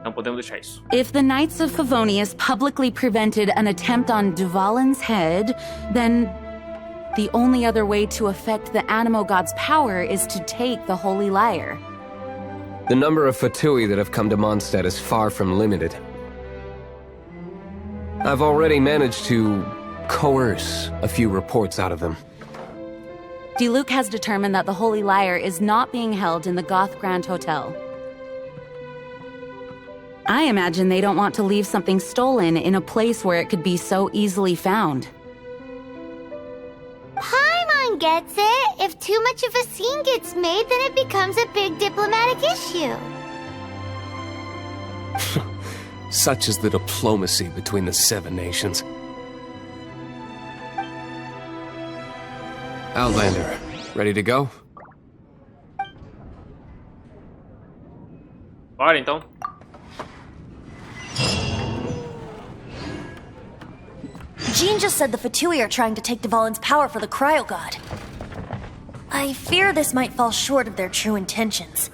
Não podemos deixar isso. If the Knights of Favonius publicly prevented an attempt on Dvalin's head, then the only other way to affect the Animo god's power is to take the Holy Lyre. The number of Fatui that have come to Mondstadt is far from limited. I've already managed to coerce a few reports out of them. Diluc has determined that the Holy Lyre is not being held in the Goth Grand Hotel. I imagine they don't want to leave something stolen in a place where it could be so easily found. Paimon gets it. If too much of a scene gets made, then it becomes a big diplomatic issue. Such is the diplomacy between the Seven Nations. Outlander, ready to go? Bora então. Jean just said the Fatui are trying to take Dvalin's power for the Cryo God. I fear this might fall short of their true intentions.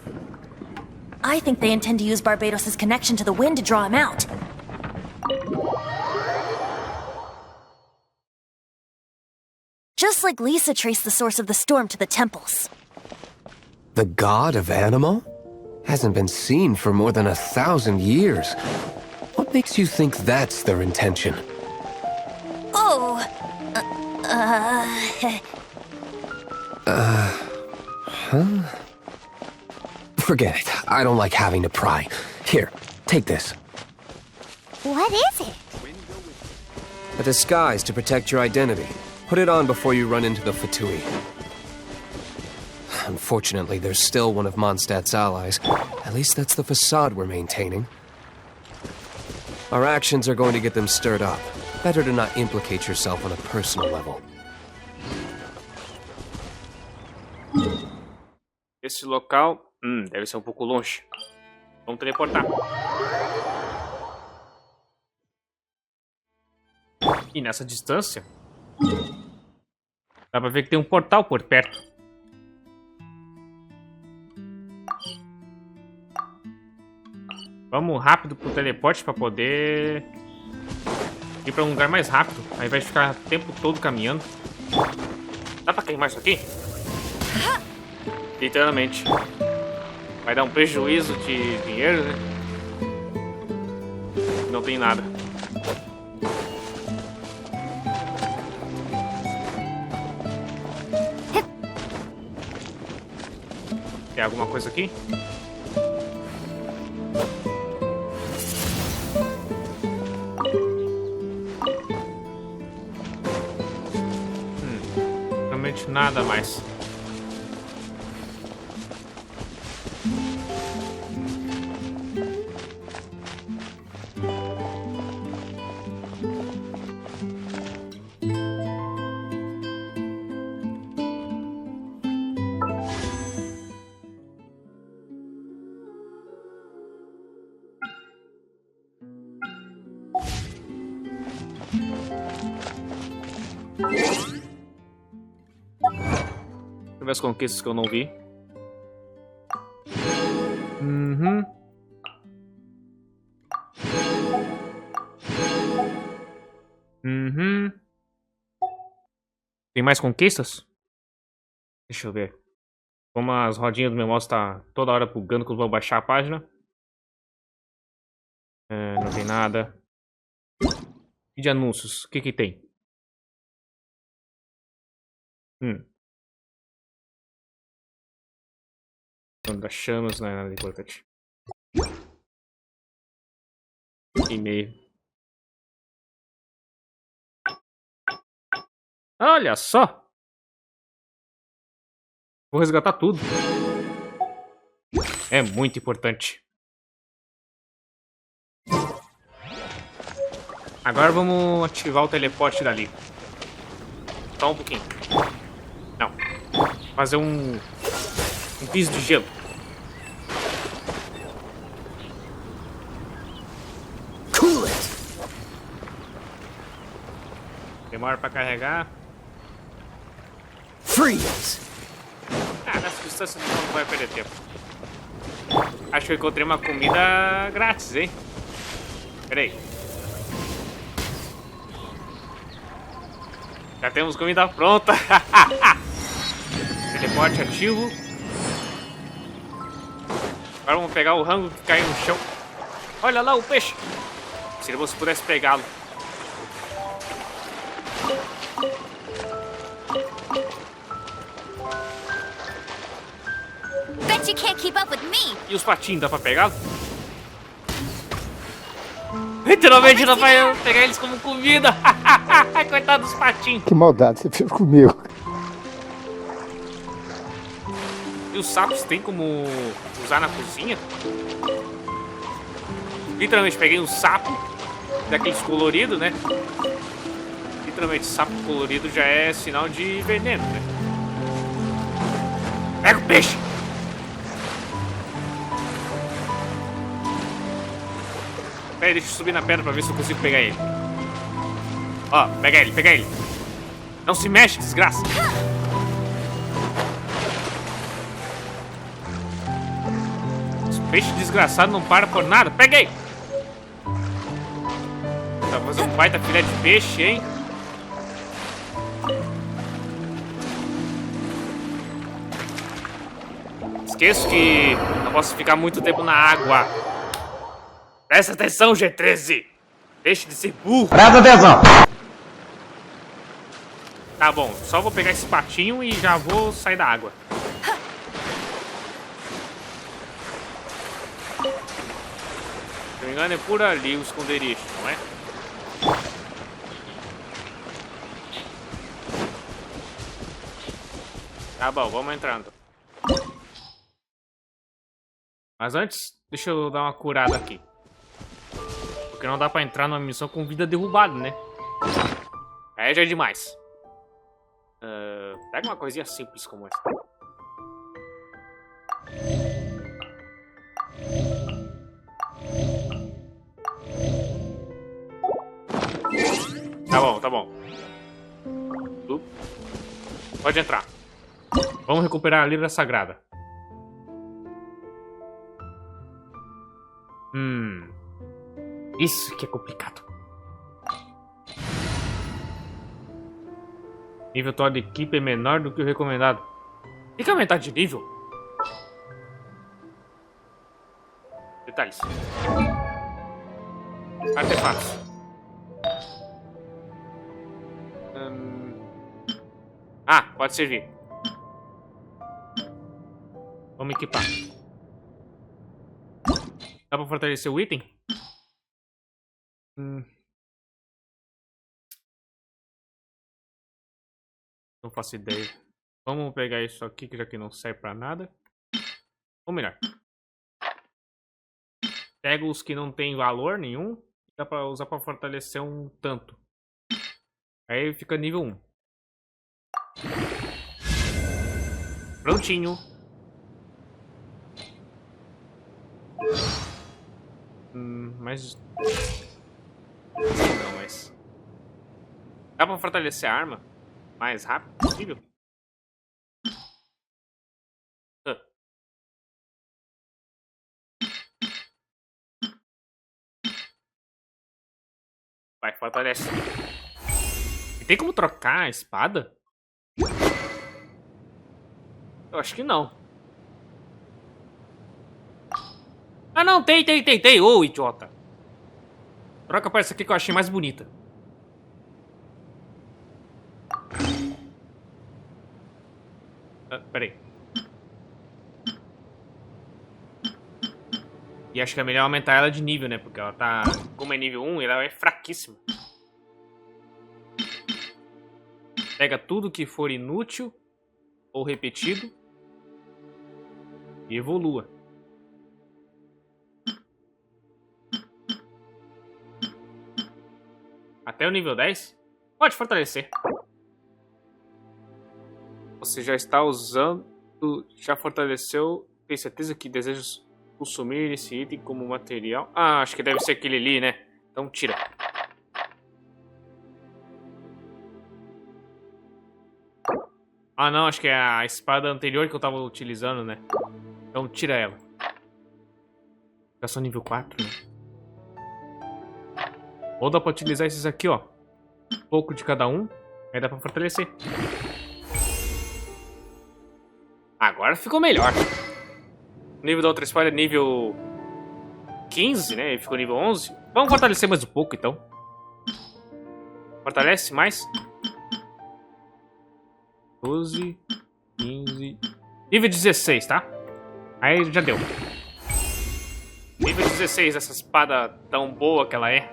I think they intend to use Barbados' connection to the wind to draw him out. Just like Lisa traced the source of the storm to the temples. The god of Anima? Hasn't been seen for more than 1,000 years. What makes you think that's their intention? Oh... Huh? Forget it. I don't like having to pry. Here, take this. What is it? A disguise to protect your identity. Put it on before you run into the Fatui. Unfortunately, there's still one of Mondstadt's allies. At least that's the facade we're maintaining. Our actions are going to get them stirred up. Better to not implicate yourself on a personal level. Esse local... deve ser um pouco longe. Vamos teleportar. E nessa distância... dá pra ver que tem um portal por perto. Vamos rápido pro teleporte pra poder ir pra um lugar mais rápido. Aí vai ficar o tempo todo caminhando. Dá pra queimar isso aqui? Literalmente. Vai dar um prejuízo de dinheiro, né? Não tem nada. Tem alguma coisa aqui? Realmente nada mais. Deixa eu ver as conquistas que eu não vi. Tem mais conquistas? Deixa eu ver. Como as rodinhas do meu mouse tá toda hora bugando que eu vou baixar a página. Não tem nada. E de anúncios? O que que tem? Das chamas não é nada importante. E-mail. Olha só! Vou resgatar tudo. É muito importante. Agora vamos ativar o teleporte dali. Só um pouquinho. Não. Fazer um piso de gelo. Cool it. Demora pra carregar. Freeze. Nessa distância não vai perder tempo. Acho que eu encontrei uma comida grátis, hein? Pera aí. Já temos comida pronta. Teleporte ativo. Agora vamos pegar o rango que caiu no chão. Olha lá o peixe. Se você pudesse pegá-lo. Bet you can't keep up with me. E os patinhos, dá pra pegá-lo? Literalmente dá pra pegar eles como comida. Coitado dos patinhos. Que maldade você fez comigo. E os sapos tem como usar na cozinha? Literalmente peguei um sapo daqueles coloridos, né? Literalmente sapo colorido já é sinal de veneno, né? Pega o peixe! Pera aí, deixa eu subir na pedra pra ver se eu consigo pegar ele. Ó, pega ele, pega ele. Não se mexe, desgraça. Esse peixe desgraçado não para por nada. Peguei! Tá fazendo um baita filé de peixe, hein? Esqueço que não posso ficar muito tempo na água. Presta atenção, G13. Deixe de ser burro. Presta atenção. Tá bom, só vou pegar esse patinho e já vou sair da água. Se não me engano é por ali o esconderijo, não é? Tá bom, vamos entrando. Mas antes, deixa eu dar uma curada aqui. Porque não dá pra entrar numa missão com vida derrubada, né? Aí já é demais. Pega uma coisinha simples como essa. Tá bom, tá bom. Pode entrar. Vamos recuperar a Lira sagrada. Isso que é complicado. Nível atual de equipe é menor do que o recomendado. Tem que aumentar de nível? Detalhes. Artefatos. Ah, pode servir. Vamos equipar. Dá pra fortalecer o item? Não faço ideia. Vamos pegar isso aqui, que já que não serve pra nada. Ou melhor. Pega os que não tem valor nenhum. Dá pra usar pra fortalecer um tanto. Aí fica nível 1. Prontinho. Mas... não, mas... dá pra fortalecer a arma mais rápido possível? Vai, fortalece. E tem como trocar a espada? Eu acho que não. Ah, não, tem. Ô, idiota. Troca pra essa aqui que eu achei mais bonita. Peraí. E acho que é melhor aumentar ela de nível, né? Porque ela tá... como é nível 1, ela é fraquíssima. Pega tudo que for inútil ou repetido e evolua. Até o nível 10? Pode fortalecer. Você já está usando... já fortaleceu... tem certeza que deseja consumir esse item como material? Ah, acho que deve ser aquele ali, né? Então tira. Ah, não, acho que é a espada anterior que eu tava utilizando, né? Então tira ela. Fica só nível 4, né? Ou dá pra utilizar esses aqui, ó. Um pouco de cada um. Aí dá pra fortalecer. Agora ficou melhor. O nível da outra espada é nível 15, né? Ele ficou nível 11. Vamos fortalecer mais um pouco, então. Fortalece mais. 12, 15... nível 16, tá? Aí já deu. Nível 16, essa espada tão boa que ela é.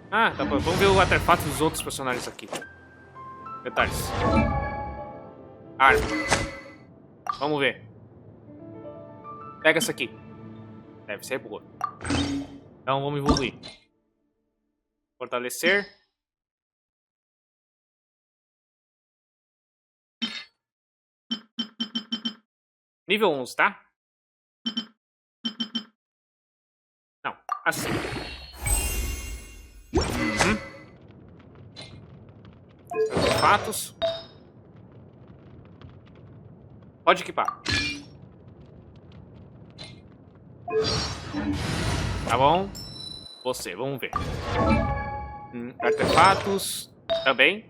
Ah, tá bom. Vamos ver o artefato dos outros personagens aqui. Detalhes. Arma. Vamos ver. Pega essa aqui. Deve ser boa. Então vamos evoluir. Fortalecer. Nível 11, tá? Não, assim. artefatos. Pode equipar. Tá bom. Você, vamos ver. Artefatos. Também.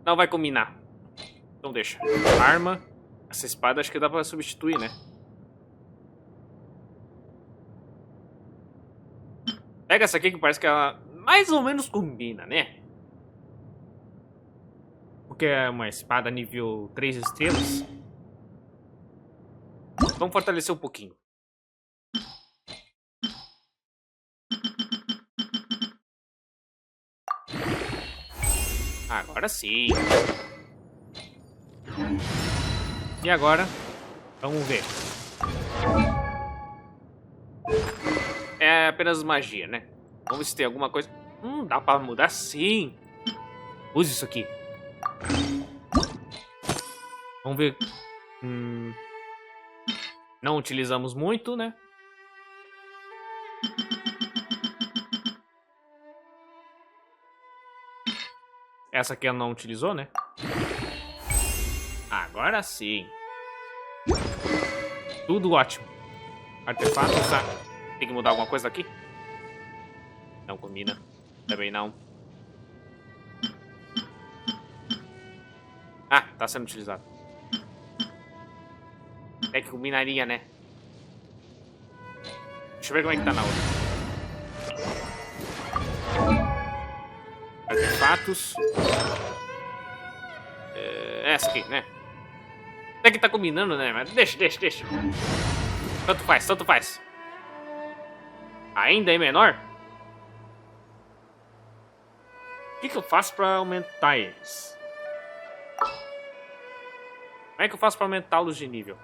Não vai combinar. Então deixa. Arma. Essa espada acho que dá pra substituir, né? Pega essa aqui que parece que ela mais ou menos combina, né? Porque é uma espada nível 3 estrelas. Vamos fortalecer um pouquinho. Agora sim. E agora? Vamos ver. É apenas magia, né? Vamos ver se tem alguma coisa. Dá pra mudar sim. Use isso aqui. Vamos ver. Não utilizamos muito, né? Essa aqui ela não utilizou, né? Agora sim. Tudo ótimo. Artefato, tá? Tem que mudar alguma coisa aqui? Não combina. Também não. Ah, tá sendo utilizado. É que combinaria, né? Deixa eu ver como é que tá na outra. Artefatos. Essa aqui, né? Até que tá combinando, né? Mas deixa. Tanto faz. Ainda é menor? O que eu faço pra aumentar eles? Como é que eu faço pra aumentá-los de nível?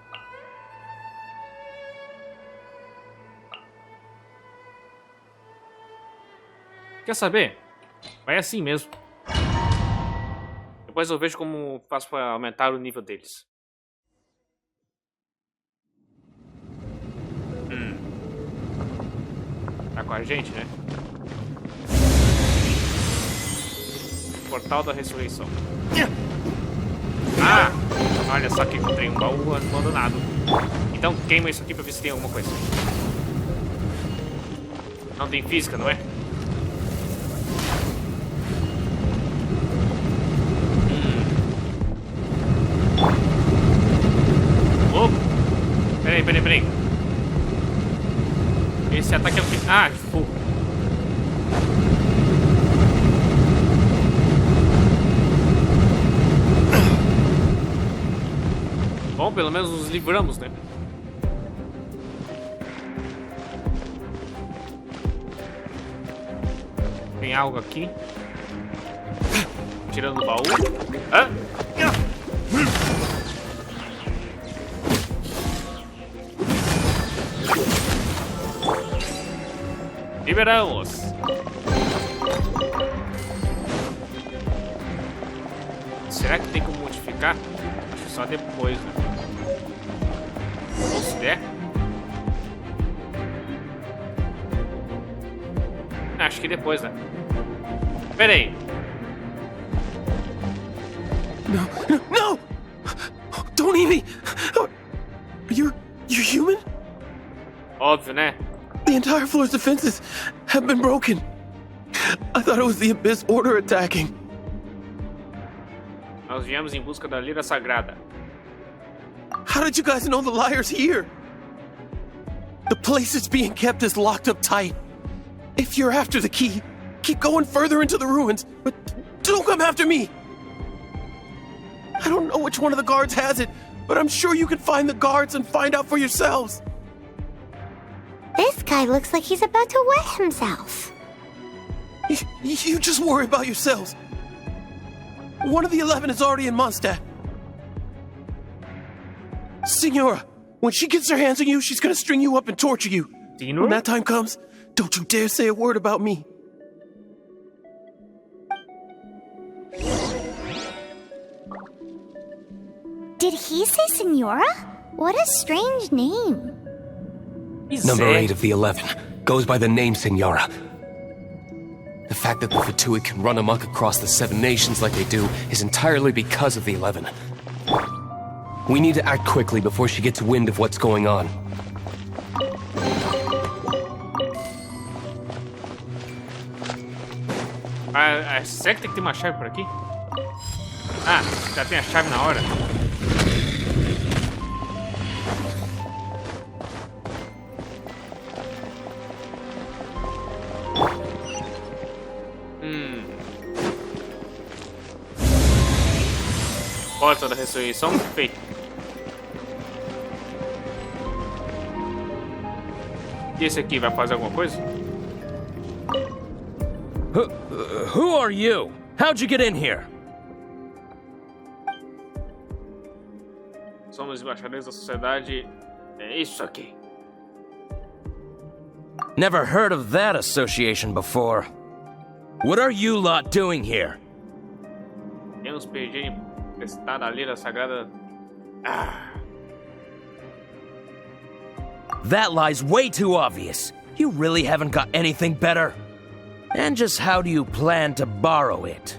Quer saber? Vai assim mesmo. Depois eu vejo como faço pra aumentar o nível deles. Tá com a gente, né? Portal da ressurreição. Ah! Olha só que encontrei um baú abandonado. Então queima isso aqui pra ver se tem alguma coisa. Não tem física, não é? Oh! Peraí. Esse ataque é o que? Ah, de fogo. Bom, pelo menos nos livramos, né? Tem algo aqui. Tirando o baú. Liberamos. Será que tem como modificar? Acho que só depois, né? Ou se der. Acho que depois, né? Pera aí. No! Don't eat me! You're human? Óbvio, né? The entire floor's defenses have been broken. I thought it was the Abyss Order attacking. Nós viemos em busca da Lira sagrada. How did you guys know the liar's here? The place it's being kept is locked up tight. If you're after the key, keep going further into the ruins, but don't come after me. I don't know which one of the guards has it, but I'm sure you can find the guards and find out for yourselves. This guy looks like he's about to wet himself. You just worry about yourselves. One of the 11 is already in Mondstadt. Signora, when she gets her hands on you, she's gonna string you up and torture you. When that time comes, don't you dare say a word about me. Did he say Signora? What a strange name. Number 8 of the 11 goes by the name Signora. The fact that the Fatui can run amok across the 7 nations like they do is entirely because of the 11. We need to act quickly before she gets wind of what's going on. Será que tem que ter uma chave por aqui? Ah, já tem a chave na hora. Porta da ressurreição feita. E esse aqui vai fazer alguma coisa? Who are you? How'd you get in here? Somos embaixadores da sociedade. É isso aqui. Never heard of that association before. What are you lot doing here? Temos perdido emprestada a Lira sagrada. That lie's way too obvious. You really haven't got anything better? And just how do you plan to borrow it?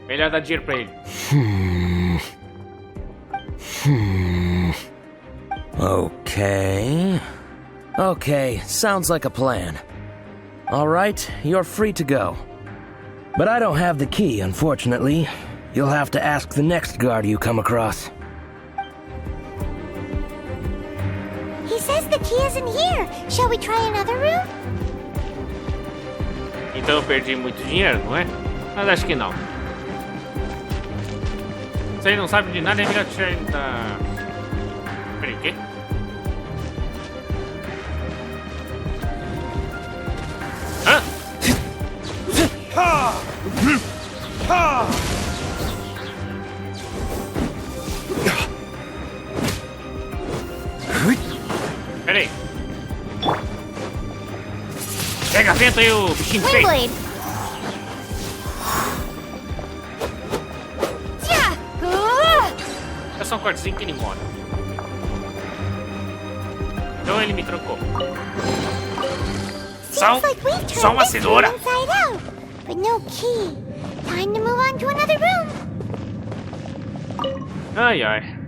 Melhor dar dinheiro pra ele. Okay, sounds like a plan. Alright, you're free to go. But I don't have the key, unfortunately. You'll have to ask the next guard you come across. He says the key isn't here. Shall we try another room? Então eu perdi muito dinheiro, não é? Mas acho que não. Se ele não sabe de nada, é melhor tirar ele da... Peraí, o quê? Hã? Peraí. Pega vento aí, o bichinho feio. Blade. É só um cortezinho que ele morre. Então ele me trocou. Só uma cenoura. But no key. Time to move on to another room. Ai, ai.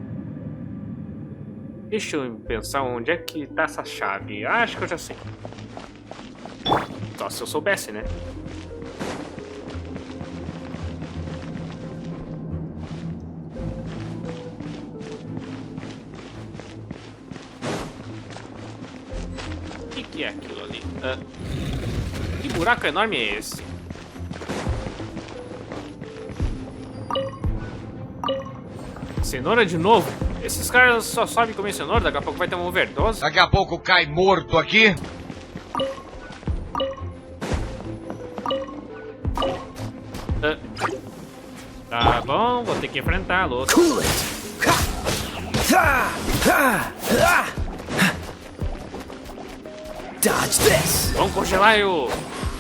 Deixa eu pensar onde é que tá essa chave. Acho que eu já sei. Só se eu soubesse, né? O que é aquilo ali? Que buraco enorme é esse? Cenoura de novo? Esses caras só sabem comer cenoura, daqui a pouco vai ter uma overdose. Daqui a pouco cai morto aqui. Tá bom, vou ter que enfrentá-lo. Dodge this. Vamos congelar o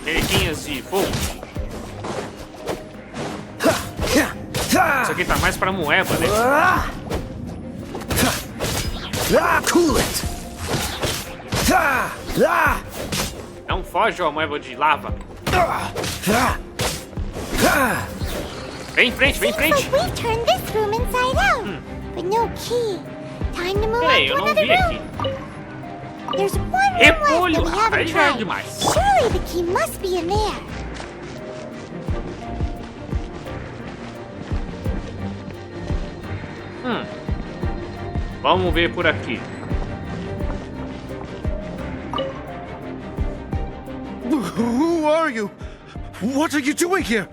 periquinhas de fogo. Isso aqui tá mais pra moeba, né? Cool it. Não foge, ó, moeba de lava. Vem em frente, vem em frente. Looks like we turned this room inside out. But no key. Time to move Peraí, on eu to não another vi room. aqui. There's one room left Repolho! that we haven't Aí já é tried. demais. Surely the key must be in there. Vamos ver por aqui. Who are you? What are you doing here?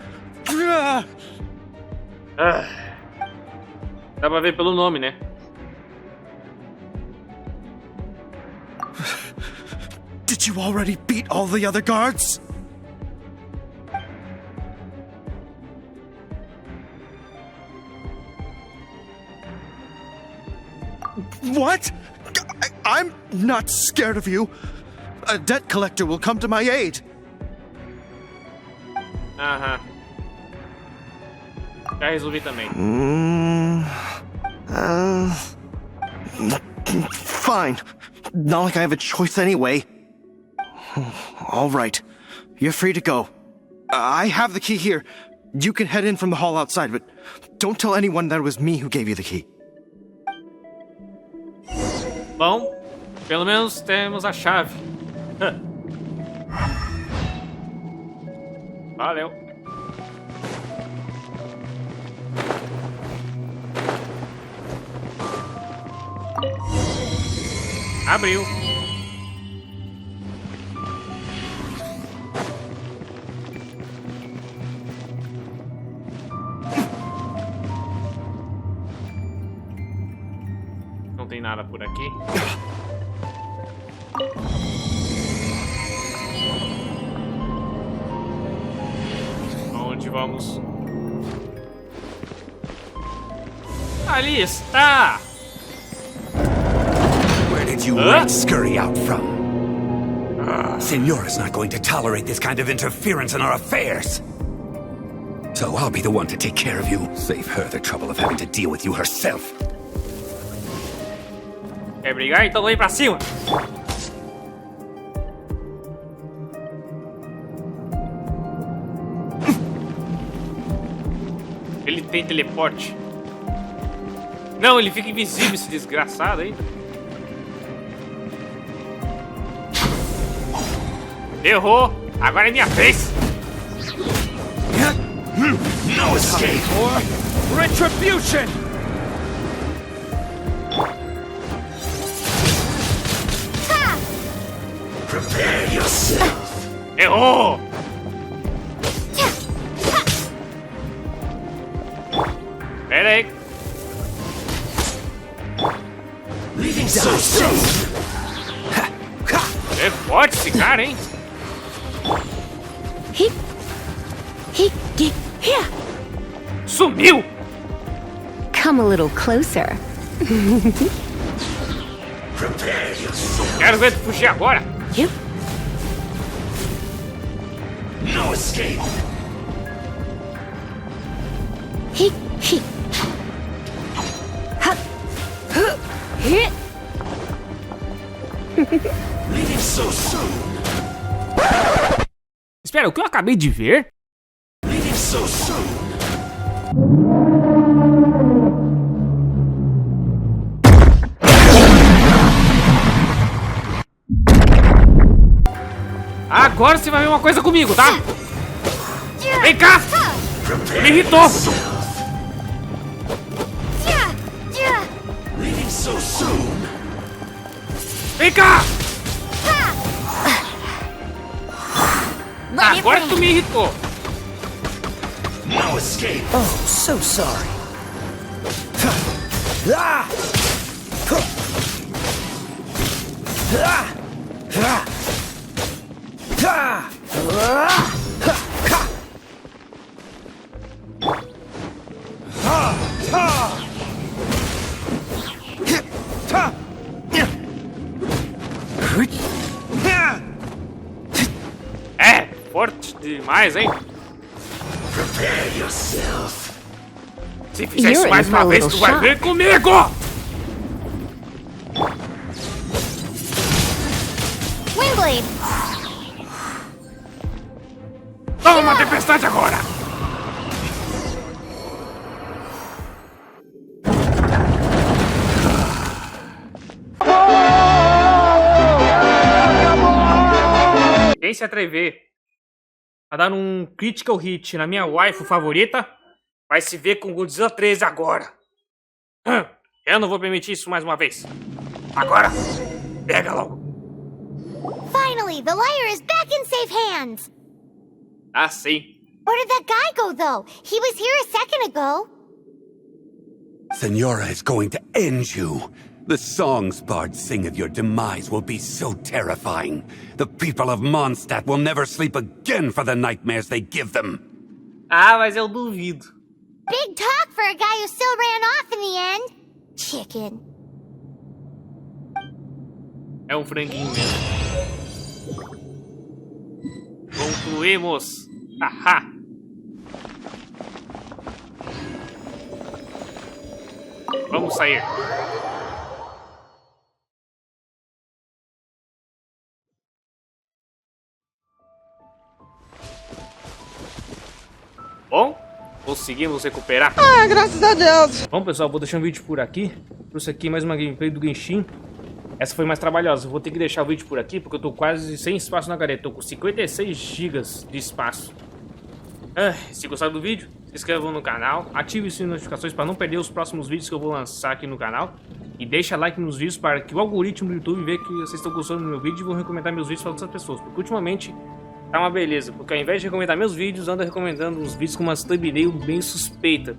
Dá pra ver pelo nome, né? Did you already beat all the other guards? What? I'm not scared of you. A debt collector will come to my aid. Aham. Já resolvi também. Fine. Not like I have a choice anyway. All right. You're free to go. I have the key here. You can head in from the hall outside, but don't tell anyone that it was me who gave you the key. Bom, pelo menos temos a chave. Valeu. Abriu. Não tem nada por aqui. Onde vamos? Ali está! Where did you rats scurry out from? Senora's not going to tolerate this kind of interference in our affairs. So I'll be the one to take care of you. Save her the trouble of having to deal with you herself. Quer brigar? Então vem pra cima! Ele tem teleporte. Não, ele fica invisível, esse desgraçado aí. Errou! Agora é minha vez! No escape or retribution! Prepare yourself! Errou! Pera aí. Leaving so soon! É forte esse cara, hein? Sumiu! Come a little closer. Prepare yourself! Quero ver tu fugir agora! No escape! Leaving so soon! Espera, o que eu acabei de ver? Leaving so soon! Agora você vai ver uma coisa comigo, tá? Vem cá! Me irritou! Leaving so soon! Vem cá! Agora tu me irritou! No escape! Oh, so sorry. É, forte demais, hein? Prepare yourself! Se fizer isso mais uma vez, tu vai ver comigo! Windblade! Toma, tempestade agora! Quem se atrever a dar um critical hit na minha waifu favorita vai se ver com Godzilla 13 agora. Eu não vou permitir isso mais uma vez. Agora, pega logo. Finally, the Lyre is back in safe hands! Ah, sim. Where did that guy go, though? He was here a second ago. Senora is going to end you. The songs bards sing of your demise will be so terrifying. The people of Mondstadt will never sleep again for the nightmares they give them. Ah, mas eu duvido. Big talk for a guy who still ran off in the end. Chicken. É um franguinho mesmo. Concluímos. Haha. Vamos sair. Bom, conseguimos recuperar. Ah, graças a Deus. Bom, pessoal, vou deixar um vídeo por aqui. Trouxe aqui mais uma gameplay do Genshin. Essa foi mais trabalhosa. Vou ter que deixar o vídeo por aqui porque eu tô quase sem espaço na HD. Tô com 56 GB de espaço. Se gostaram do vídeo, se inscrevam no canal, ative as notificações para não perder os próximos vídeos que eu vou lançar aqui no canal. E deixa like nos vídeos para que o algoritmo do YouTube veja que vocês estão gostando do meu vídeo e vão recomendar meus vídeos para outras pessoas. Porque ultimamente tá uma beleza, porque ao invés de recomendar meus vídeos, anda recomendando uns vídeos com uma thumbnail bem suspeita.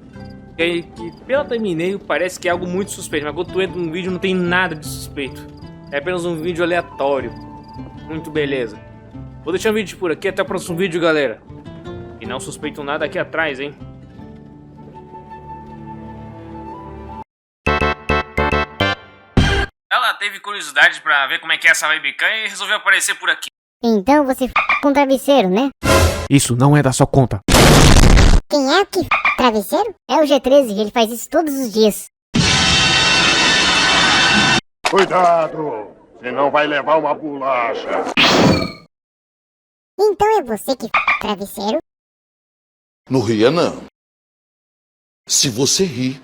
Que pela thumbnail parece que é algo muito suspeito, mas quando tu entra num vídeo não tem nada de suspeito. É apenas um vídeo aleatório. Muito beleza. Vou deixar um vídeo por aqui, até o próximo vídeo, galera. E não suspeitam nada aqui atrás, hein? Ela teve curiosidade pra ver como é que é essa webcam e resolveu aparecer por aqui. Então você com travesseiro, né? Isso não é da sua conta. Quem é que travesseiro? É o G13, ele faz isso todos os dias. Cuidado, senão vai levar uma bolacha. Então é você que travesseiro? Não ria, não. Se você rir,